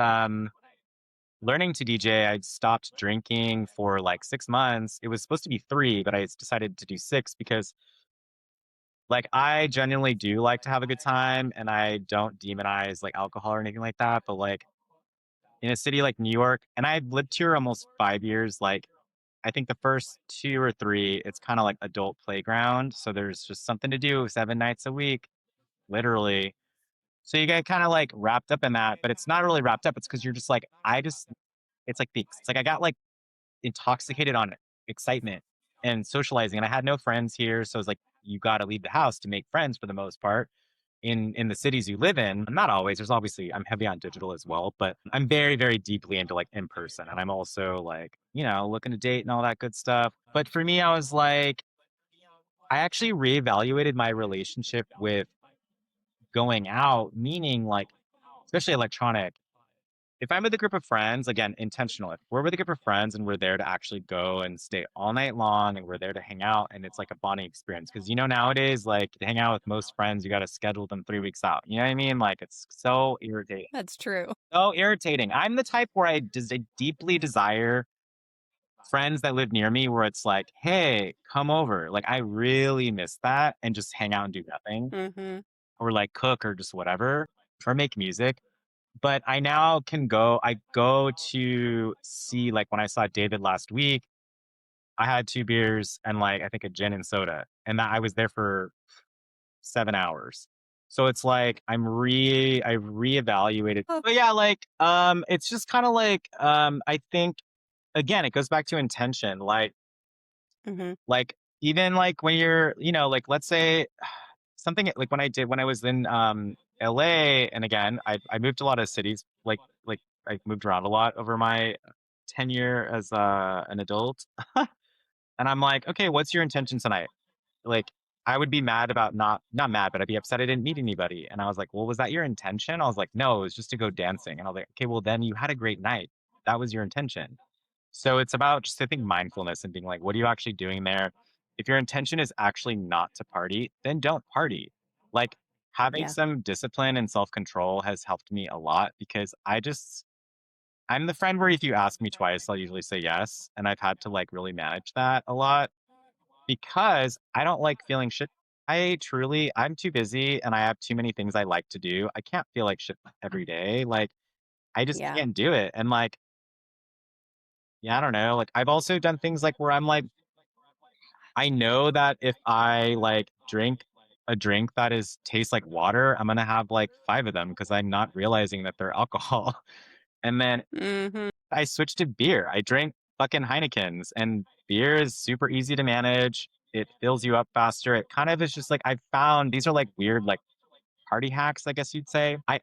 S2: learning to DJ, I stopped drinking for like 6 months. It was supposed to be 3, but I decided to do 6 because like I genuinely do like to have a good time and I don't demonize like alcohol or anything like that. But like in a city like New York, and I've lived here almost 5 years, like I think the first 2 or 3, it's kind of like adult playground. So there's just something to do 7 nights a week, literally. So you get kind of like wrapped up in that, but it's not really wrapped up. It's because you're just like, it's like I got like intoxicated on excitement and socializing. And I had no friends here. So it's like, you got to leave the house to make friends for the most part in the cities you live in. Not always. There's obviously, I'm heavy on digital as well, but I'm very, very deeply into like in person. And I'm also like, looking to date and all that good stuff. But for me, I was like, I actually reevaluated my relationship with going out, meaning like, especially electronic. If I'm with a group of friends, again, intentional. If we're with a group of friends and we're there to actually go and stay all night long and we're there to hang out and it's like a bonding experience. Because, nowadays, like to hang out with most friends, you got to schedule them 3 weeks out. You know what I mean? Like it's so irritating.
S3: That's true.
S2: So irritating. I'm the type where I deeply desire friends that live near me where it's like, hey, come over. Like I really miss that and just hang out and do nothing
S3: Mm-hmm.
S2: or like cook or just whatever or make music. But I now I go to see, like when I saw David last week, I had 2 beers and like I think a gin and soda. And that I was there for 7 hours. So it's like I reevaluated.
S3: Oh.
S2: But yeah, like it's just kind of like I think again, it goes back to intention.
S3: Mm-hmm.
S2: Like even like when you're, like let's say something like when I was in LA, and again, I moved to a lot of cities, like I moved around a lot over my tenure as an adult. And I'm like, okay, what's your intention tonight? Like I would be mad about not mad, but I'd be upset I didn't meet anybody. And I was like, well, was that your intention? I was like, no, it was just to go dancing. And I was like, okay, well then you had a great night. That was your intention. So it's about just, I think, mindfulness and being like, what are you actually doing there? If your intention is actually not to party, then don't party. Like having
S3: Yeah.
S2: some discipline and self control has helped me a lot because I'm the friend where if you ask me twice, I'll usually say yes. And I've had to like really manage that a lot because I don't like feeling shit. I'm too busy and I have too many things I like to do. I can't feel like shit every day. Like I just
S3: Yeah.
S2: can't do it. And like, yeah, I don't know. Like I've also done things like where I'm like, I know that if I like drink a drink that tastes like water, I'm gonna have like 5 of them because I'm not realizing that they're alcohol. And then
S3: Mm-hmm.
S2: I switched to beer. I drank fucking Heinekens, and beer is super easy to manage. It fills you up faster. It kind of is just like I found these are like weird like party hacks, I guess you'd say. I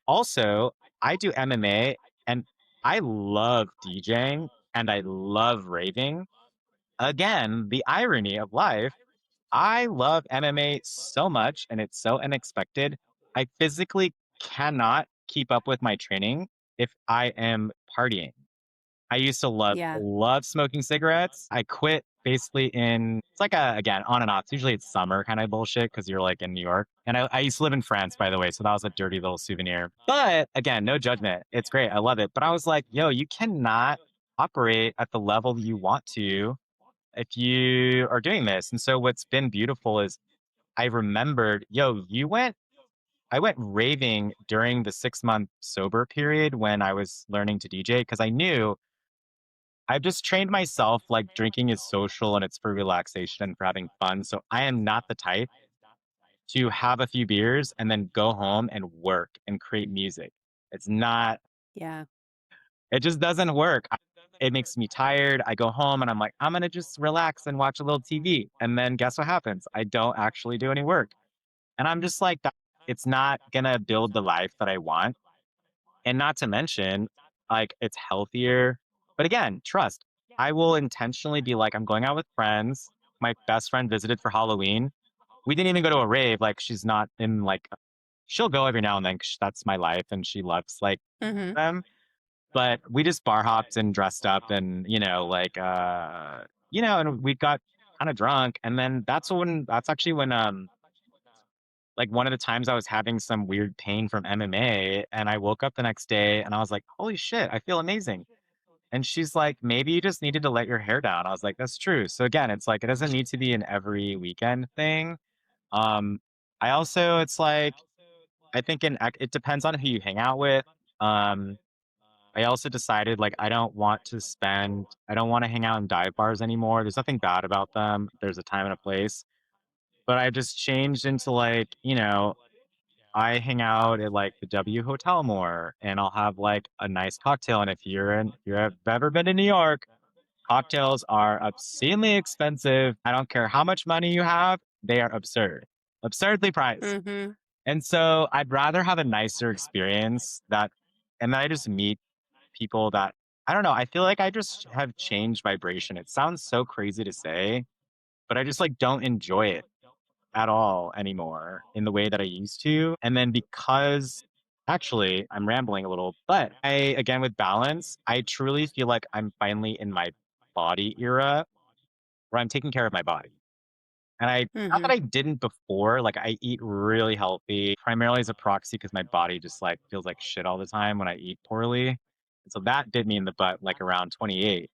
S2: do MMA and I love DJing and I love raving. Again, the irony of life, I love MMA so much and it's so unexpected. I physically cannot keep up with my training if I am partying. I used to
S3: Yeah.
S2: love smoking cigarettes. I quit basically it's like again, on and off. Usually it's summer kind of bullshit because you're like in New York. And I used to live in France, by the way. So that was a dirty little souvenir. But again, no judgment. It's great. I love it. But I was like, yo, you cannot operate at the level you want to if you are doing this. And so what's been beautiful is I remembered, yo, I went raving during the 6 month sober period when I was learning to DJ because I knew I've just trained myself like drinking is social and it's for relaxation and for having fun. So I am not the type to have a few beers and then go home and work and create music. It's not,
S3: Yeah.
S2: it just doesn't work. It makes me tired. I go home and I'm like, I'm going to just relax and watch a little TV. And then guess what happens? I don't actually do any work. And I'm just like, it's not going to build the life that I want. And not to mention, like, it's healthier. But again, trust. I will intentionally be like, I'm going out with friends. My best friend visited for Halloween. We didn't even go to a rave. Like, she's not in like, she'll go every now and then 'cause that's my life and she loves like
S3: Mm-hmm.
S2: them. But we just bar hopped and dressed up and, and we got kind of drunk. And then that's actually when Like one of the times I was having some weird pain from MMA and I woke up the next day and I was like, holy shit, I feel amazing. And she's like, maybe you just needed to let your hair down. I was like, that's true. So again, it's like, it doesn't need to be an every weekend thing. Um, I also, it's like, I think it depends on who you hang out with. Um, I also decided like I don't want to hang out in dive bars anymore. There's nothing bad about them. There's a time and a place. But I just changed into like, I hang out at like the W Hotel more and I'll have like a nice cocktail. And if you have ever been to New York, cocktails are obscenely expensive. I don't care how much money you have, they are absurdly priced.
S3: Mm-hmm.
S2: And so I'd rather have a nicer experience and then I just meet people that, I don't know, I feel like I just have changed vibration. It sounds so crazy to say, but I just like don't enjoy it at all anymore in the way that I used to. And then because actually I'm rambling a little, but again, with balance, I truly feel like I'm finally in my body era where I'm taking care of my body. And not
S3: Mm-hmm.
S2: that I didn't before, like I eat really healthy, primarily as a proxy because my body just like feels like shit all the time when I eat poorly. And so that bit me in the butt like around 28.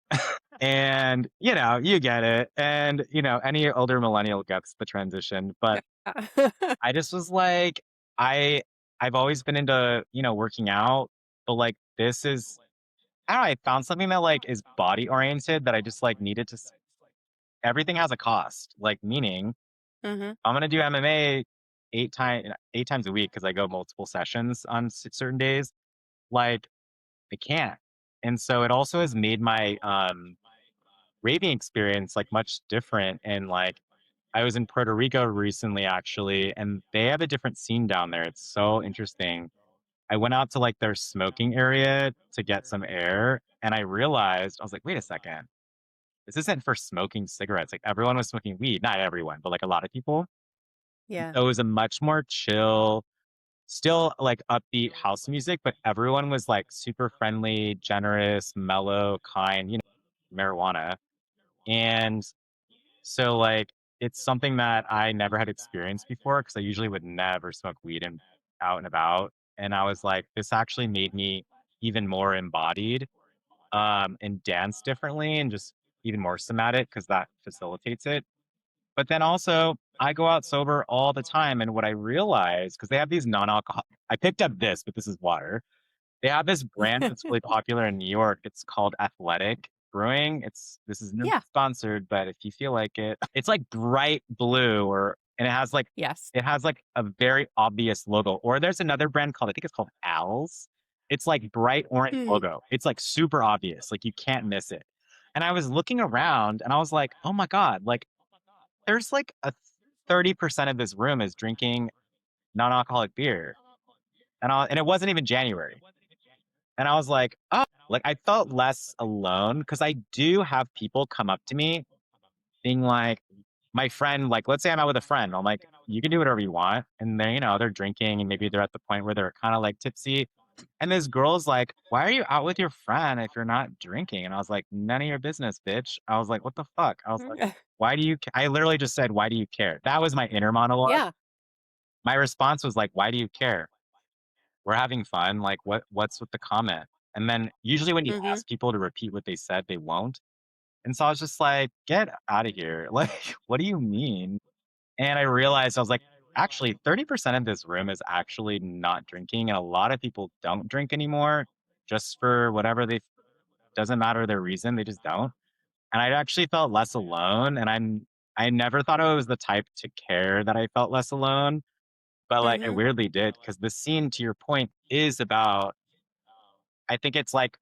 S2: And, you get it. And, any older millennial gets the transition. But I just was like, I I've always been into, working out, but like this is I don't know, I found something that like is body oriented that I just like needed everything has a cost. Like meaning
S3: Mm-hmm.
S2: I'm gonna do MMA 8 times a week because I go multiple sessions on certain days. Like I can't. And so it also has made my raving experience like much different. And like I was in Puerto Rico recently actually, and they have a different scene down there. It's so interesting. I went out to like their smoking area to get some air, and I realized I was like, wait a second, this isn't for smoking cigarettes. Like everyone was smoking weed, not everyone, but like a lot of people.
S3: Yeah.
S2: So it was a much more chill, still like upbeat house music, but everyone was like super friendly, generous, mellow, kind, marijuana. And so, like, it's something that I never had experienced before because I usually would never smoke weed and out and about. And I was like, this actually made me even more embodied, and dance differently and just even more somatic because that facilitates it. But then also, I go out sober all the time. And what I realized, because they have these non alcohol, I picked up this, but this is water. They have this brand that's really popular in New York. It's called Athletic Brewing. This is not
S3: Yeah.
S2: sponsored, but if you feel like it, it's like bright blue and
S3: Yes.
S2: it has like a very obvious logo. Or there's another brand called, I think it's called Al's. It's like bright orange
S3: Hmm.
S2: logo. It's like super obvious. Like you can't miss it. And I was looking around and I was like, oh my God, like there's like a 30% of this room is drinking non-alcoholic beer. And it wasn't even January. And I was like, oh, like I felt less alone because I do have people come up to me being like, my friend, like, let's say I'm out with a friend. I'm like, you can do whatever you want. And they're drinking and maybe they're at the point where they're kind of like tipsy. And this girl's like, why are you out with your friend if you're not drinking? And I was like, none of your business, bitch. I was like, what the fuck? I was like, why do you, I literally just said, why do you care? That was my inner monologue.
S3: Yeah.
S2: My response was like, why do you care? We're having fun. Like, what's with the comment? And then usually when you
S3: Mm-hmm.
S2: ask people to repeat what they said, they won't. And so I was just like, get out of here. Like, what do you mean? And I realized I was like, actually, 30% of this room is actually not drinking. And a lot of people don't drink anymore just for whatever doesn't matter their reason. They just don't. And I actually felt less alone. And I never thought I was the type to care that I felt less alone. But like I
S3: Mm-hmm.
S2: weirdly did because the scene, to your point, is about, I think it's like,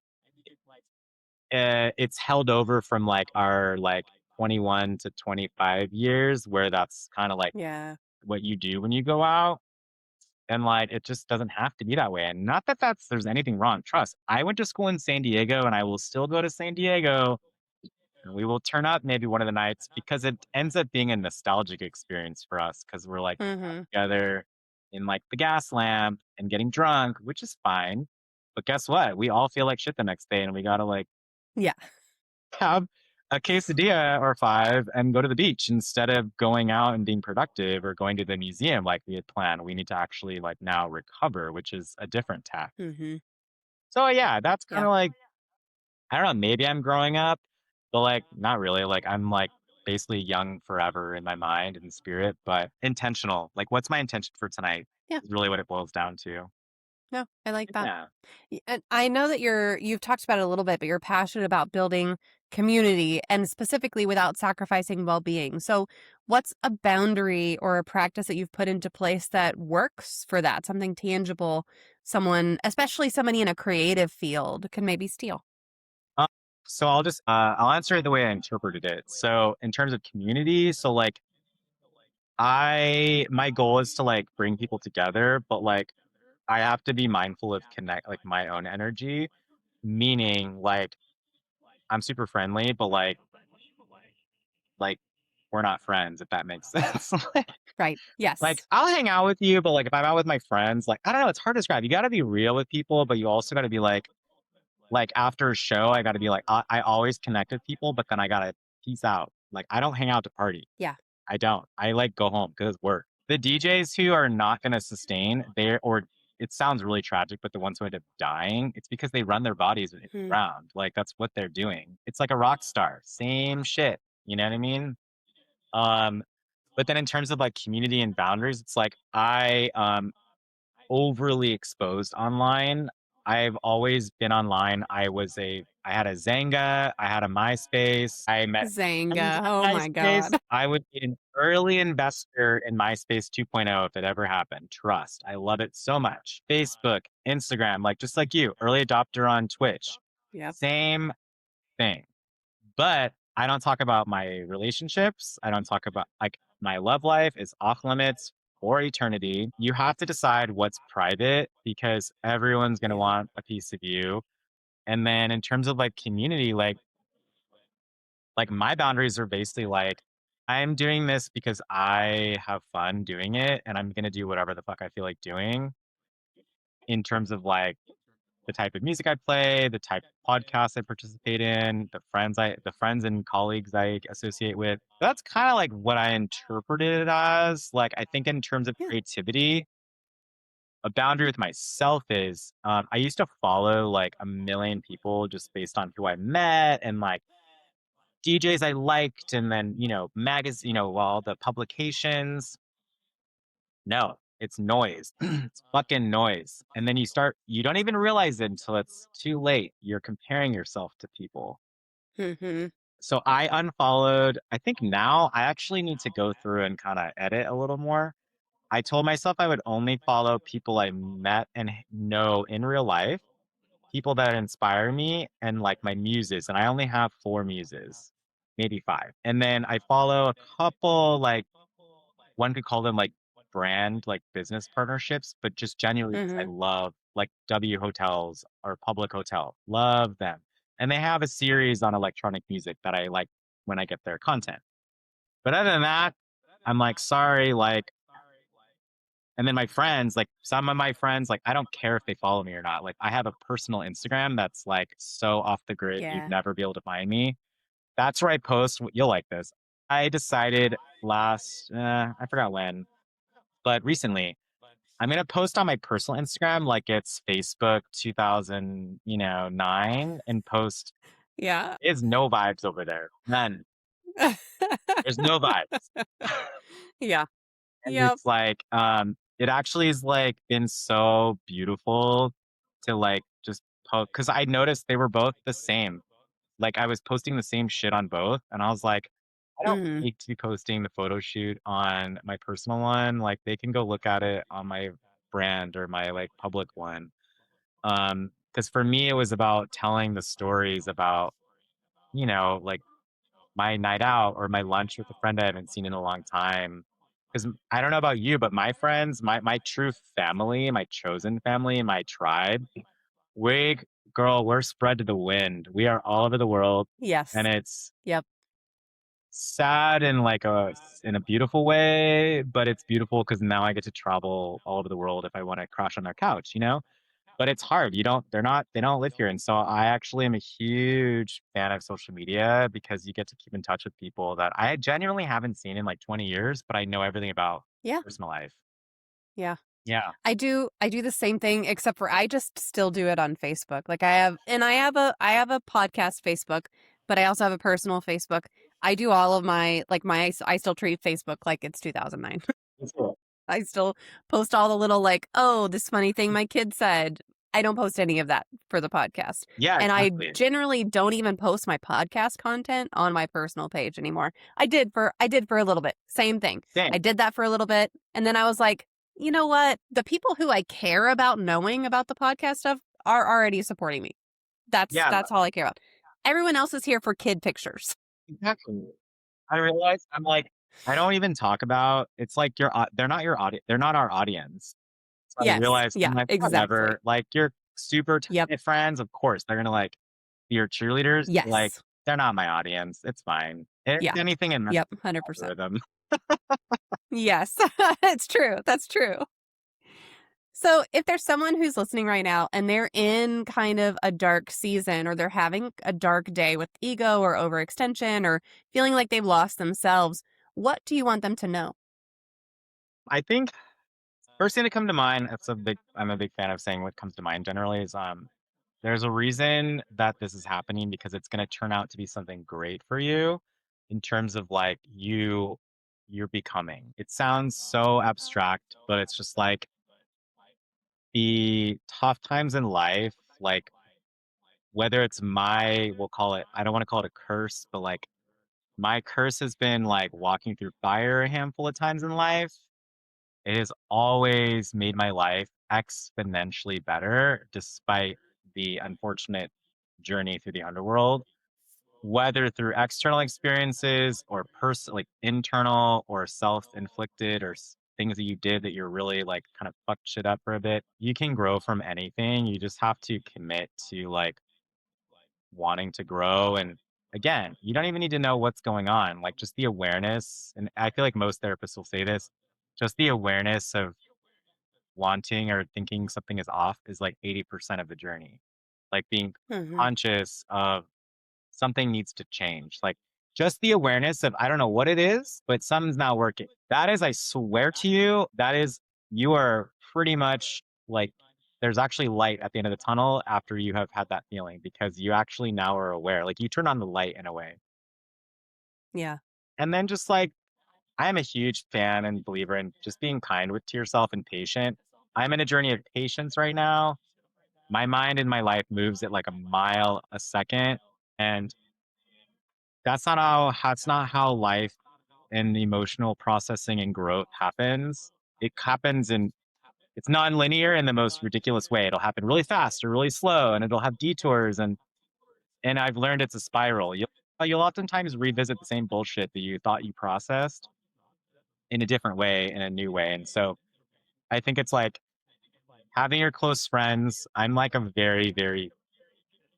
S2: it's held over from like our like 21 to 25 years where that's kind of like
S3: Yeah.
S2: what you do when you go out. And like it just doesn't have to be that way. And not that there's anything wrong. Trust. I went to school in San Diego and I will still go to San Diego and we will turn up maybe one of the nights because it ends up being a nostalgic experience for us because we're like
S3: Mm-hmm.
S2: together in like the gas lamp and getting drunk, which is fine. But guess what? We all feel like shit the next day and we gotta like
S3: Yeah.
S2: have a quesadilla or 5 and go to the beach instead of going out and being productive or going to the museum like we had planned. We need to actually like now recover, which is a different tack.
S3: Mm-hmm.
S2: So yeah, that's kind
S3: Yeah.
S2: of like, I don't know, maybe I'm growing up, but like not really. Like I'm like basically young forever in my mind and spirit, but intentional. Like what's my intention for tonight
S3: Yeah.
S2: is really what it boils down to.
S3: No, I like that.
S2: Yeah.
S3: And I know that you've talked about it a little bit, but you're passionate about building community and specifically without sacrificing well-being. So what's a boundary or a practice that you've put into place that works for that? Something tangible, someone, especially somebody in a creative field, can maybe steal.
S2: Um, so I'll answer it the way I interpreted it. So in terms of community, so like my goal is to like bring people together, but like I have to be mindful of like my own energy, meaning like I'm super friendly, but like we're not friends, if that makes sense.
S3: Right.
S2: Like
S3: Yes.
S2: I'll hang out with you, but like if I'm out with my friends, like I don't know, it's hard to describe. You got to be real with people, but you also got to be like after a show, I got to be like I always connect with people, but then I got to peace out. Like I don't hang out to party.
S3: Yeah.
S2: I don't. I like go home because it's work. The DJs who are not going to sustain or it sounds really tragic, but the ones who end up dying, it's because they run their bodies into the ground. Like that's what they're doing. It's like a rock star. Same shit. You know what I mean? But then in terms of like community and boundaries, it's like I overly exposed online. I've always been online. I had a Zanga, I had a MySpace. I met friends
S3: Zanga.
S2: on
S3: Oh my
S2: MySpace.
S3: God.
S2: I would be an early investor in MySpace 2.0 if it ever happened. Trust. I love it so much. Facebook, Instagram, like just like you, early adopter on Twitch.
S3: Yep.
S2: Same thing. But I don't talk about my relationships. I don't talk about like my love life is off limits for eternity. You have to decide what's private because everyone's going to want a piece of you. And then in terms of like community, like my boundaries are basically like I'm doing this because I have fun doing it and I'm going to do whatever the fuck I feel like doing in terms of like the type of music I play, the type of podcasts I participate in, the friends and colleagues I associate with. That's kind of like what I interpreted it as. Like I think in terms of
S3: Yeah.
S2: creativity, a boundary with myself is I used to follow like a million people just based on who I met and like DJs I liked and then, magazine, all the publications. No, it's noise. It's fucking noise. And then you don't even realize it until it's too late. You're comparing yourself to people.
S3: Mm-hmm.
S2: So I unfollowed. I think now I actually need to go through and kind of edit a little more. I told myself I would only follow people I met and know in real life, people that inspire me and like my muses. And I only have 4 muses, maybe 5. And then I follow a couple like one could call them like brand, like business partnerships, but just genuinely, 'cause I
S3: Mm-hmm.
S2: love like W Hotels or Public Hotel, love them. And they have a series on electronic music that I like when I get their content. But other than that, I'm like, sorry, like, and then my friends, like some of my friends, like, I don't care if they follow me or not. Like, I have a personal Instagram that's like so off the grid, you'd
S3: Yeah.
S2: never be able to find me. That's where I post. You'll like this. I decided I forgot when, but recently, I'm gonna post on my personal Instagram like it's Facebook 2009 and post.
S3: Yeah.
S2: There's no vibes over there. None. There's no vibes.
S3: Yeah.
S2: And
S3: Yep.
S2: it's like, it actually is like been so beautiful to like just post because I noticed they were both the same. Like I was posting the same shit on both, and I was like, I don't
S3: Mm-hmm.
S2: need to be posting the photo shoot on my personal one. Like they can go look at it on my brand or my like public one. Because for me it was about telling the stories about, like my night out or my lunch with a friend I haven't seen in a long time. Because I don't know about you, but my friends, my true family, my chosen family, my tribe, we we're spread to the wind. We are all over the world, and
S3: Yes.
S2: it's
S3: Yep.
S2: sad in a beautiful way, but it's beautiful because now I get to travel all over the world if I want to crash on their couch, but it's hard. They don't live here. And so I actually am a huge fan of social media because you get to keep in touch with people that I genuinely haven't seen in like 20 years, but I know everything about
S3: Yeah.
S2: personal life.
S3: Yeah.
S2: Yeah.
S3: I do the same thing, except for I just still do it on Facebook. Like I have a podcast Facebook, but I also have a personal Facebook. I do all of I still treat Facebook like it's 2009.
S2: That's cool.
S3: I still post all the little like, oh, this funny thing my kid said. I don't post any of that for the podcast.
S2: Yeah,
S3: And I
S2: exactly.
S3: generally don't even post my podcast content on my personal page anymore. I did for a little bit. Same thing.
S2: Same.
S3: I did that for a little bit, and then I was like, you know what? The people who I care about knowing about the podcast stuff are already supporting me.
S2: Yeah,
S3: That's all I care about. Everyone else is here for kid pictures.
S2: exactly. I realized I'm like, I don't even talk about it's like they're not your audience. They're not our audience. So I
S3: Yes.
S2: realized I'm
S3: Yeah,
S2: like,
S3: exactly.
S2: whatever. Like your super
S3: Yep.
S2: tight friends, of course, they're gonna like be your cheerleaders. Like
S3: Yes.
S2: they're not my audience. It's fine. If
S3: Yeah.
S2: anything in my
S3: Yep. 100%.
S2: algorithm.
S3: Yes. It's true. That's true. So, if there's someone who's listening right now and they're in kind of a dark season or they're having a dark day with ego or overextension or feeling like they've lost themselves, what do you want them to know?
S2: I think first thing to come to mind, I'm a big fan of saying what comes to mind generally is there's a reason that this is happening because it's gonna turn out to be something great for you in terms of like you're becoming. It sounds so abstract, but it's just like the tough times in life, like whether it's we'll call it, I don't want to call it a curse, but like my curse has been like walking through fire a handful of times in life. It has always made my life exponentially better despite the unfortunate journey through the underworld, whether through external experiences or like internal or self-inflicted or things that you did that you're really like kind of fucked shit up for a bit. You can grow from anything. You just have to commit to like wanting to grow. And again, you don't even need to know what's going on. Like just the awareness. And I feel like most therapists will say this, just the awareness of wanting or thinking something is off is like 80% of the journey. Like being
S3: Hmm.
S2: conscious of something needs to change. Like just the awareness of I don't know what it is, but something's not working. That is, I swear to you, you are pretty much like there's actually light at the end of the tunnel after you have had that feeling because you actually now are aware. Like you turn on the light in a way.
S3: Yeah.
S2: And then just like I am a huge fan and believer in just being kind to yourself and patient. I'm in a journey of patience right now. My mind in my life moves at like a mile a second. And that's not how life and emotional processing and growth happens. It happens it's non-linear in the most ridiculous way. It'll happen really fast or really slow and it'll have detours and I've learned it's a spiral. You'll oftentimes revisit the same bullshit that you thought you processed in a different way, in a new way. And so I think it's like having your close friends. I'm like a very, very,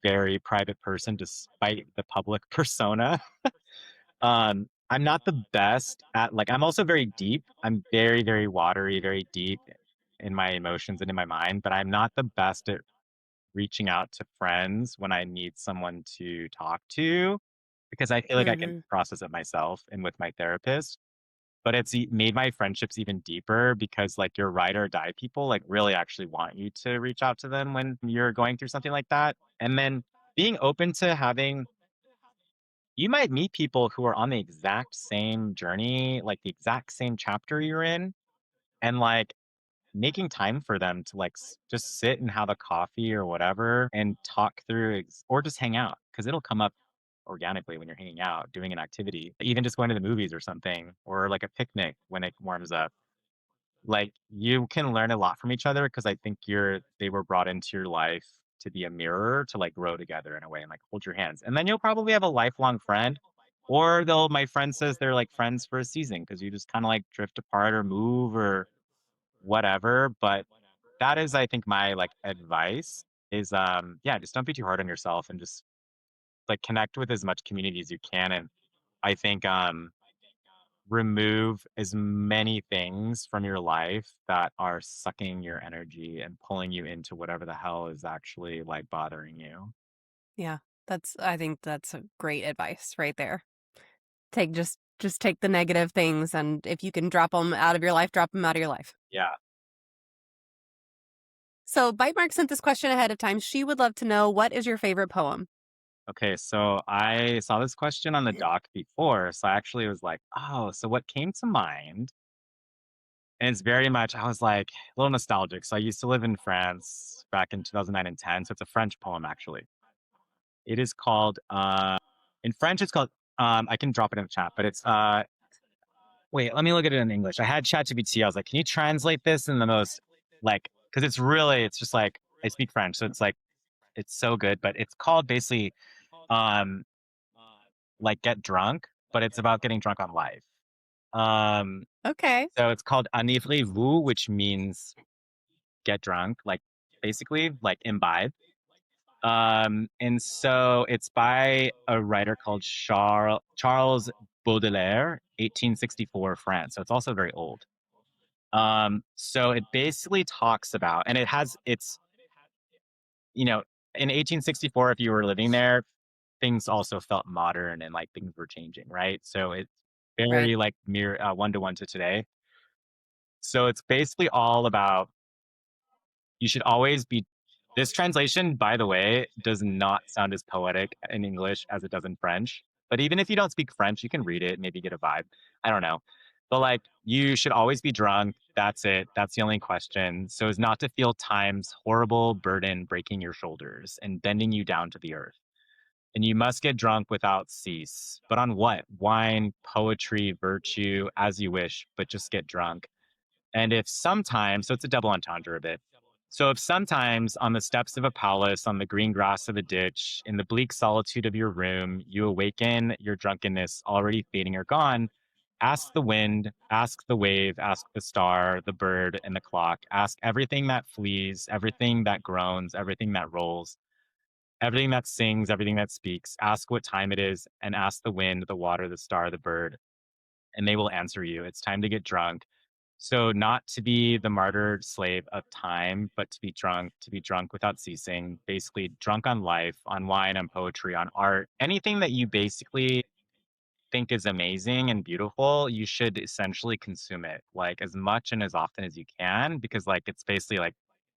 S2: very private person despite the public persona. I'm not the best at like I'm also very deep. I'm very, very watery, very deep in my emotions and in my mind, but I'm not the best at reaching out to friends when I need someone to talk to because I feel like I can
S3: Hmm.
S2: process it myself and with my therapist. But made my friendships even deeper because like your ride or die people like really actually want you to reach out to them when you're going through something like that. And then being open to having you might meet people who are on the exact same journey, like the exact same chapter you're in, and like making time for them to like just sit and have a coffee or whatever and talk through or just hang out because it'll come up organically when you're hanging out, doing an activity, even just going to the movies or something, or like a picnic when it warms up. Like you can learn a lot from each other because I think they were brought into your life to be a mirror to like grow together in a way and like hold your hands. And then you'll probably have a lifelong friend. Or my friend says they're like friends for a season because you just kind of like drift apart or move or whatever. But that is, I think, my like advice is yeah, just don't be too hard on yourself and just like connect with as much community as you can. And I think remove as many things from your life that are sucking your energy and pulling you into whatever the hell is actually like bothering you.
S3: Yeah. I think that's a great advice right there. Just take the negative things, and if you can drop them out of your life, drop them out of your life.
S2: Yeah.
S3: So Bite Mark sent this question ahead of time. She would love to know, what is your favorite poem?
S2: Okay, so I saw this question on the doc before, so I actually was like, oh, so what came to mind? And it's very much, I was like a little nostalgic. So I used to live in France back in 2009 and 10. So it's a French poem, actually. It is called, in French, it's called, I can drop it in the chat, but it's, wait, let me look at it in English. I had ChatGPT. I was like, can you translate this in the most, like, because it's just like, I speak French. So it's like, it's so good, but it's called basically, um, like Get Drunk, but it's about getting drunk on life. Um,
S3: Okay.
S2: so it's called Enivrez-vous, which means get drunk, like basically like imbibe. And so it's by a writer called Charles Baudelaire, 1864 France. So it's also very old. So it basically talks about, and it's, you know, in 1864, if you were living there, things also felt modern and like things were changing, right? So it's
S3: Right.
S2: very like mirror one to one to today. So it's basically all about, you should always be, this translation, by the way, does not sound as poetic in English as it does in French. But even if you don't speak French, you can read it, maybe get a vibe. I don't know. But like, you should always be drunk. That's it. That's the only question. So as not to feel time's horrible burden breaking your shoulders and bending you down to the earth. And you must get drunk without cease. But on what? Wine, poetry, virtue, as you wish, but just get drunk. And if sometimes, so it's a double entendre a bit. So if sometimes on the steps of a palace, on the green grass of a ditch, in the bleak solitude of your room, you awaken your drunkenness already fading or gone, ask the wind, ask the wave, ask the star, the bird, and the clock. Ask everything that flees, everything that groans, everything that rolls, everything that sings, everything that speaks. Ask what time it is, and ask the wind, the water, the star, the bird, and they will answer you. It's time to get drunk. So not to be the martyred slave of time, but to be drunk without ceasing, basically drunk on life, on wine, on poetry, on art, anything that you basically think is amazing and beautiful, you should essentially consume it like as much and as often as you can, because like it's basically like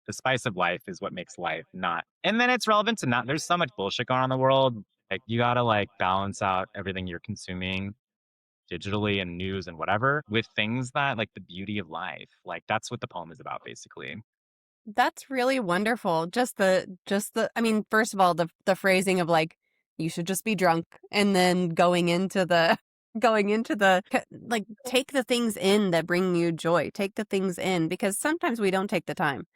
S2: the spice of life is what makes life, not, and then it's relevant to not, there's so much bullshit going on in the world. Like you gotta like balance out everything you're consuming digitally and news and whatever with things that like the beauty of life. Like that's what the poem is about, basically.
S3: That's really wonderful. I mean, first of all, the phrasing of like, you should just be drunk, and then going into the like, take the things in that bring you joy. Take the things in, because sometimes we don't take the time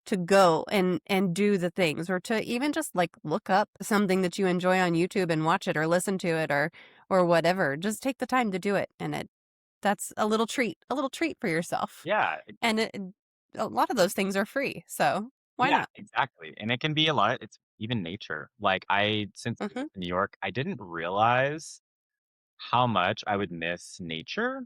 S3: to go and do the things, or to even just like look up something that you enjoy on YouTube and watch it, or listen to it, or whatever. Just take the time to do it, and that's a little treat for yourself.
S2: Yeah.
S3: And a lot of those things are free, so why
S2: Yeah,
S3: not?
S2: exactly. And it can be a lot. It's even nature. Like since I moved
S3: Mhm.
S2: to New York, I didn't realize how much I would miss nature.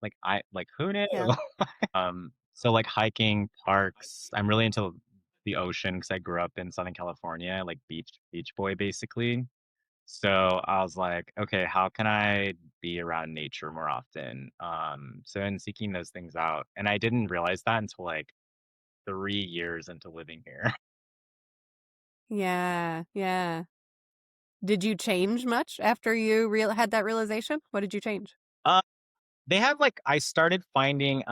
S2: Like who knew?
S3: Yeah.
S2: So like hiking, parks. I'm really into the ocean because I grew up in Southern California, like beach boy basically. So I was like, okay, how can I be around nature more often? So in seeking those things out, and I didn't realize that until like 3 years into living here.
S3: Yeah, yeah. Did you change much after you had that realization? What did you change?
S2: Uh, they have like I started finding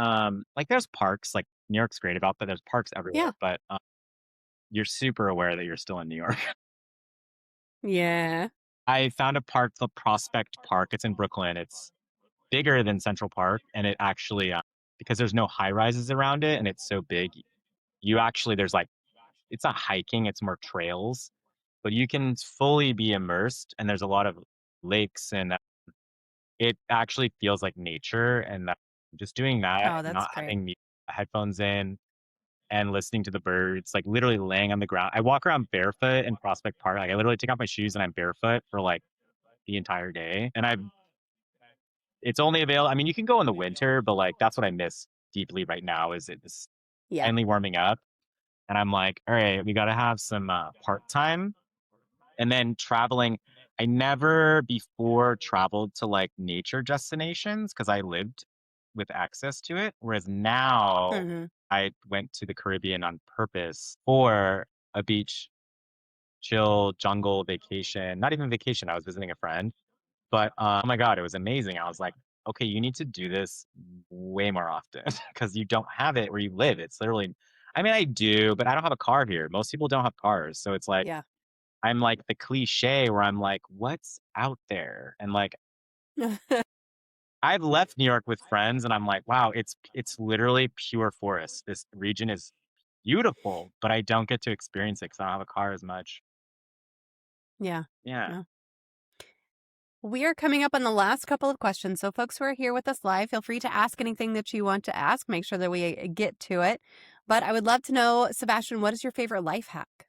S2: like there's parks, like New York's great about that. There's parks everywhere,
S3: Yeah.
S2: but you're super aware that you're still in New York.
S3: Yeah.
S2: I found a park, the Prospect Park. It's in Brooklyn. It's bigger than Central Park, and it actually because there's no high rises around it, and it's so big, you actually there's like it's not hiking, it's more trails, but you can fully be immersed, and there's a lot of lakes, and it actually feels like nature. And just doing that,
S3: Oh, that's
S2: not
S3: great.
S2: having headphones in and listening to the birds, like literally laying on the ground. I walk around barefoot in Prospect Park. Like I literally take off my shoes and I'm barefoot for like the entire day. And it's only available. I mean, you can go in the winter, but like that's what I miss deeply right now. Is it's
S3: Yeah.
S2: finally warming up, and I'm like, all right, we got to have some part time, and then traveling. I never before traveled to like nature destinations because I lived with access to it, whereas now
S3: hmm
S2: I went to the Caribbean on purpose for a beach chill jungle vacation. Not even vacation. I was visiting a friend. But oh my God, it was amazing. I was like, okay, you need to do this way more often because you don't have it where you live. It's literally, I mean, I do, but I don't have a car here. Most people don't have cars. So it's like,
S3: Yeah.
S2: I'm like the cliche where I'm like, what's out there? And like, I've left New York with friends and I'm like, wow, it's literally pure forest. This region is beautiful, but I don't get to experience it because I don't have a car as much.
S3: Yeah.
S2: Yeah.
S3: Yeah. We are coming up on the last couple of questions. So, folks who are here with us live, feel free to ask anything that you want to ask. Make sure that we get to it. But I would love to know, Sebastian, what is your favorite life hack?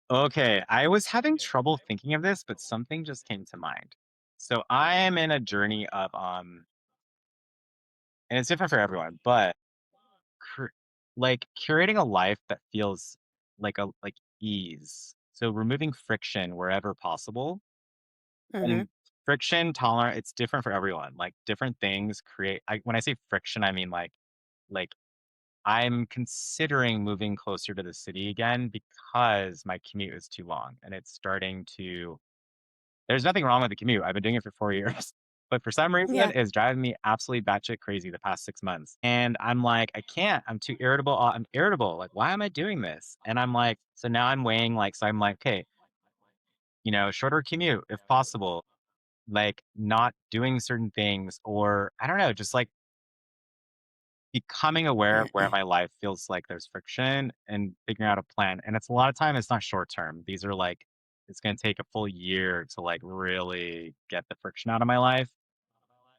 S2: Okay, I was having trouble thinking of this, but something just came to mind. So I am in a journey of and it's different for everyone, but cur- like curating a life that feels like ease. So removing friction wherever possible.
S3: hmm
S2: And friction tolerant, it's different for everyone. Like different things create when I say friction, I mean like I'm considering moving closer to the city again because my commute is too long and it's starting to. There's nothing wrong with the commute. I've been doing it for 4 years. But for some reason,
S3: Yeah.
S2: it's driving me absolutely batshit crazy the past 6 months. And I'm like, I can't. I'm too irritable. I'm irritable. Like, why am I doing this? And I'm like, so now I'm weighing so I'm like, okay, shorter commute if possible, like not doing certain things, or I don't know, just like becoming aware of where my life feels like there's friction and figuring out a plan. And it's a lot of time, it's not short term. These are like, it's going to take a full year to like really get the friction out of my life.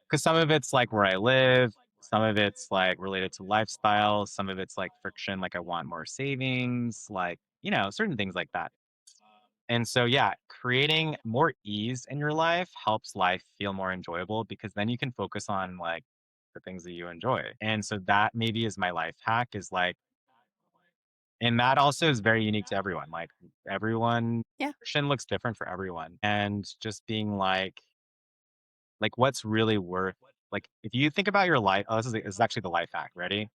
S2: Cause some of it's like where I live, some of it's like related to lifestyle, some of it's like friction, like I want more savings, like, certain things like that. And so, yeah, creating more ease in your life helps life feel more enjoyable because then you can focus on like the things that you enjoy. And so that maybe is my life hack is like, and that also is very unique to everyone. Like everyone,
S3: Yeah.
S2: nutrition looks different for everyone. And just being like what's really worth, like if you think about your life, oh, this is actually the life hack. Ready?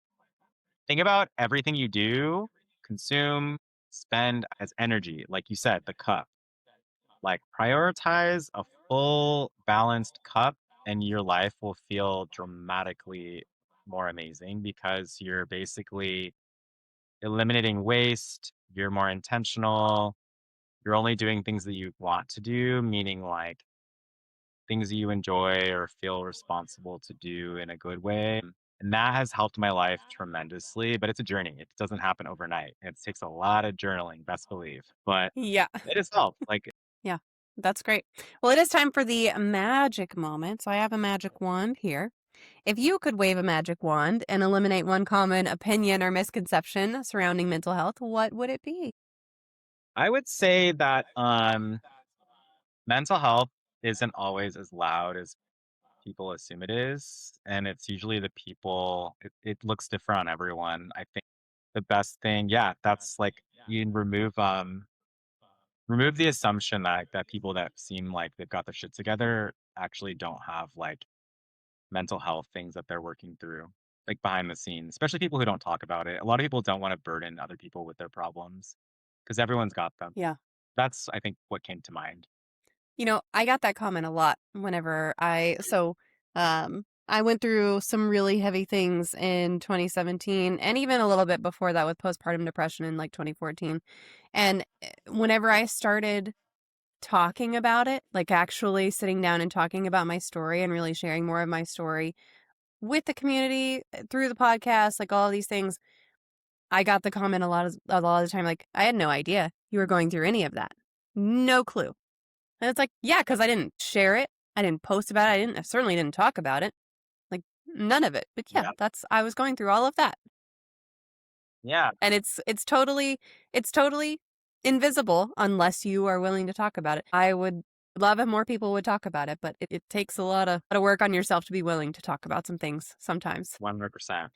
S2: Think about everything you do, consume, spend as energy. Like you said, the cup. Like prioritize a full balanced cup and your life will feel dramatically more amazing because you're basically eliminating waste, you're more intentional, you're only doing things that you want to do, meaning like things that you enjoy or feel responsible to do in a good way. And that has helped my life tremendously, but it's a journey. It doesn't happen overnight. It takes a lot of journaling, best believe. But
S3: Yeah.
S2: it has helped. Like,
S3: Yeah. That's great. Well, it is time for the magic moment. So I have a magic wand here. If you could wave a magic wand and eliminate one common opinion or misconception surrounding mental health, what would it be?
S2: I would say that mental health isn't always as loud as people assume it is. And it's usually the people, it looks different on everyone. I think the best thing, yeah, that's like you remove the assumption that people that seem like they've got their shit together actually don't have like mental health things that they're working through, like behind the scenes, especially people who don't talk about it. A lot of people don't want to burden other people with their problems because everyone's got them.
S3: Yeah.
S2: That's, I think, what came to mind.
S3: I got that comment a lot whenever I went through some really heavy things in 2017 and even a little bit before that with postpartum depression in like 2014. And whenever I started talking about it, like actually sitting down and talking about my story and really sharing more of my story with the community through the podcast, like all of these things, I got the comment a lot of the time, like, I had no idea you were going through any of that. No clue. And it's like, yeah, because I didn't share it. I didn't post about it. I certainly didn't talk about it. Like none of it. But yeah,
S2: Yeah.
S3: I was going through all of that.
S2: Yeah.
S3: And it's totally invisible unless you are willing to talk about it. I would Love if more people would talk about it, but it takes a lot of work on yourself to be willing to talk about some things sometimes.
S2: 100%.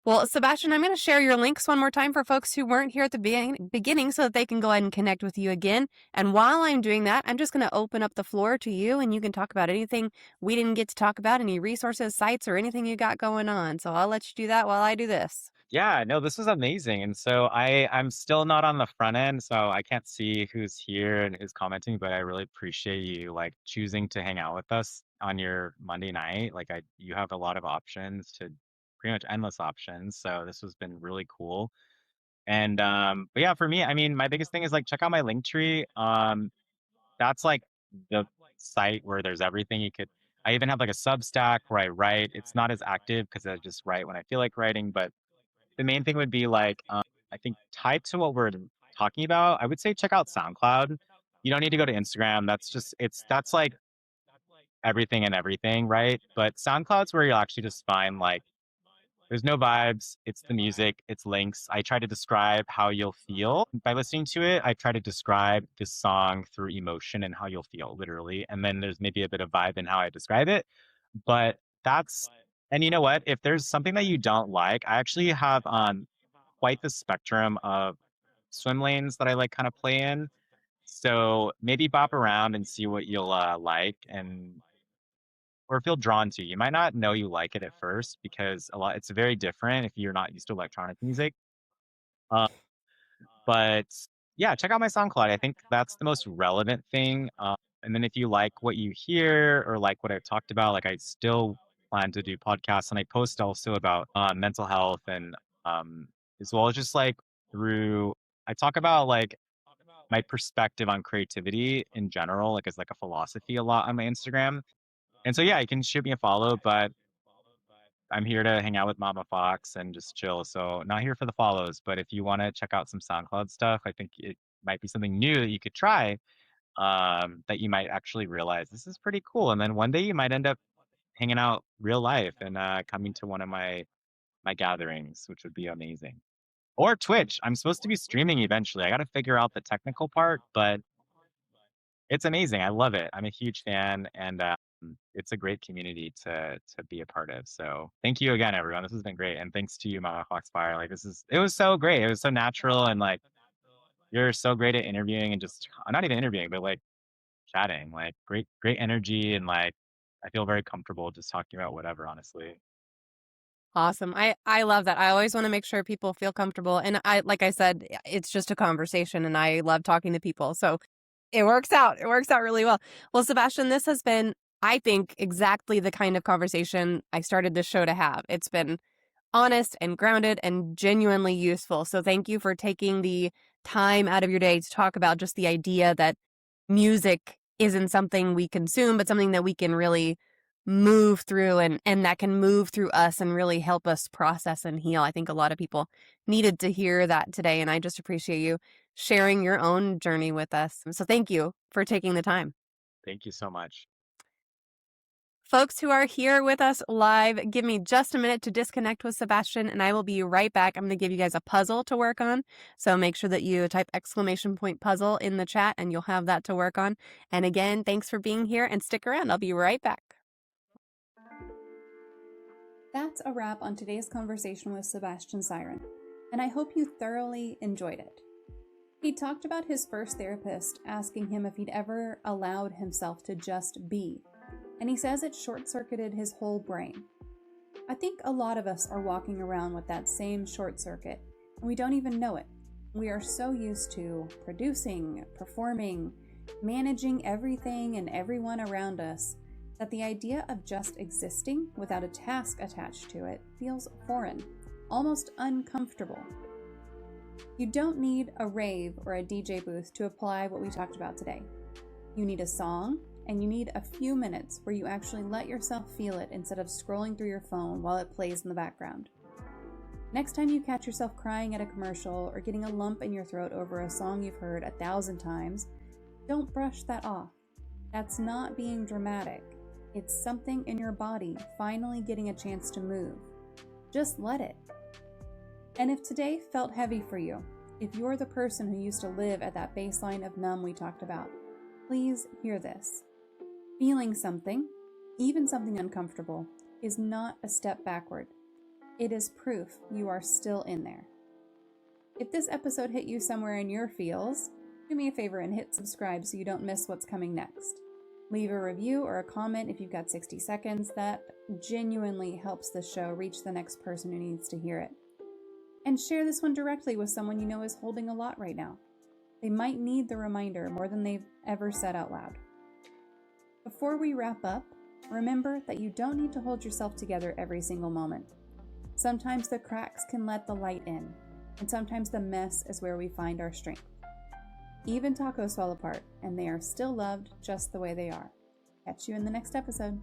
S3: Well, Sebastian, I'm going to share your links one more time for folks who weren't here at the beginning so that they can go ahead and connect with you again. And while I'm doing that, I'm just going to open up the floor to you and you can talk about anything we didn't get to talk about, any resources, sites, or anything you got going on. So I'll let you do that while I do this.
S2: Yeah, no, this is amazing. And so I'm still not on the front end, so I can't see who's here and who's commenting, but I really appreciate you like choosing to hang out with us on your Monday night. Like you have a lot of options to pretty much endless options. So this has been really cool. And but yeah, for me, I mean, my biggest thing is like check out my link tree. That's like the site where there's everything you could. I even have like a Substack where I write. It's not as active because I just write when I feel like writing, but the main thing would be like, I think tied to what we're talking about, I would say check out SoundCloud. You don't need to go to Instagram. That's like everything and everything, right? But SoundCloud's where you'll actually just find like, there's no vibes. It's the music. It's links. I try to describe how you'll feel by listening to it. I try to describe this song through emotion and how you'll feel, literally. And then there's maybe a bit of vibe in how I describe it. But and you know what? If there's something that you don't like, I actually have quite the spectrum of swim lanes that I like kind of play in. So maybe bop around and see what you'll like and or feel drawn to. You might not know you like it at first because it's very different if you're not used to electronic music. Uh, but yeah, check out my SoundCloud. I think that's the most relevant thing. And then if you like what you hear or like what I've talked about, like I still plan to do podcasts and I post also about mental health and as well as just like I talk about like my perspective on creativity in general, like as like a philosophy a lot on my Instagram. And so yeah, you can shoot me a follow, but I'm here to hang out with Mama Fox and just chill. So not here for the follows, but if you want to check out some SoundCloud stuff, I think it might be something new that you could try that you might actually realize this is pretty cool. And then one day you might end up hanging out real life and coming to one of my gatherings, which would be amazing. Or Twitch. I'm supposed to be streaming eventually. I got to figure out the technical part, but it's amazing. I love it. I'm a huge fan, and it's a great community to be a part of. So thank you again, everyone. This has been great, and thanks to you, MommaFoxFire. Like it was so great. It was so natural, and like you're so great at interviewing and just not even interviewing, but like chatting. Like great energy, and like I feel very comfortable just talking about whatever. Honestly.
S3: Awesome. I love that. I always want to make sure people feel comfortable. And like I said, it's just a conversation and I love talking to people. So it works out. It works out really well. Well, Sebastian, this has been, I think, exactly the kind of conversation I started this show to have. It's been honest and grounded and genuinely useful. So thank you for taking the time out of your day to talk about just the idea that music isn't something we consume, but something that we can really move through and that can move through us and really help us process and heal. I think a lot of people needed to hear that today. And I just appreciate you sharing your own journey with us. So thank you for taking the time.
S2: Thank you so much.
S3: Folks who are here with us live, give me just a minute to disconnect with Sebastian and I will be right back. I'm going to give you guys a puzzle to work on. So make sure that you type !puzzle in the chat and you'll have that to work on. And again, thanks for being here and stick around. I'll be right back.
S1: That's a wrap on today's conversation with Sebastian Siren, and I hope you thoroughly enjoyed it. He talked about his first therapist asking him if he'd ever allowed himself to just be, and he says it short-circuited his whole brain. I think a lot of us are walking around with that same short circuit, and we don't even know it. We are so used to producing, performing, managing everything and everyone around us that the idea of just existing without a task attached to it feels foreign, almost uncomfortable. You don't need a rave or a DJ booth to apply what we talked about today. You need a song, and you need a few minutes where you actually let yourself feel it instead of scrolling through your phone while it plays in the background. Next time you catch yourself crying at a commercial or getting a lump in your throat over a song you've heard 1,000 times, don't brush that off. That's not being dramatic. It's something in your body finally getting a chance to move. Just let it. And if today felt heavy for you, if you're the person who used to live at that baseline of numb we talked about, Please hear this. Feeling something, even something uncomfortable, is not a step backward. It is proof you are still in there. If this episode hit you somewhere in your feels, do me a favor and hit subscribe so you don't miss what's coming next. Leave a review or a comment if you've got 60 seconds. That genuinely helps the show reach the next person who needs to hear it. And share this one directly with someone you know is holding a lot right now. They might need the reminder more than they've ever said out loud. Before we wrap up, remember that you don't need to hold yourself together every single moment. Sometimes the cracks can let the light in, and sometimes the mess is where we find our strength. Even tacos fall apart, and they are still loved just the way they are. Catch you in the next episode.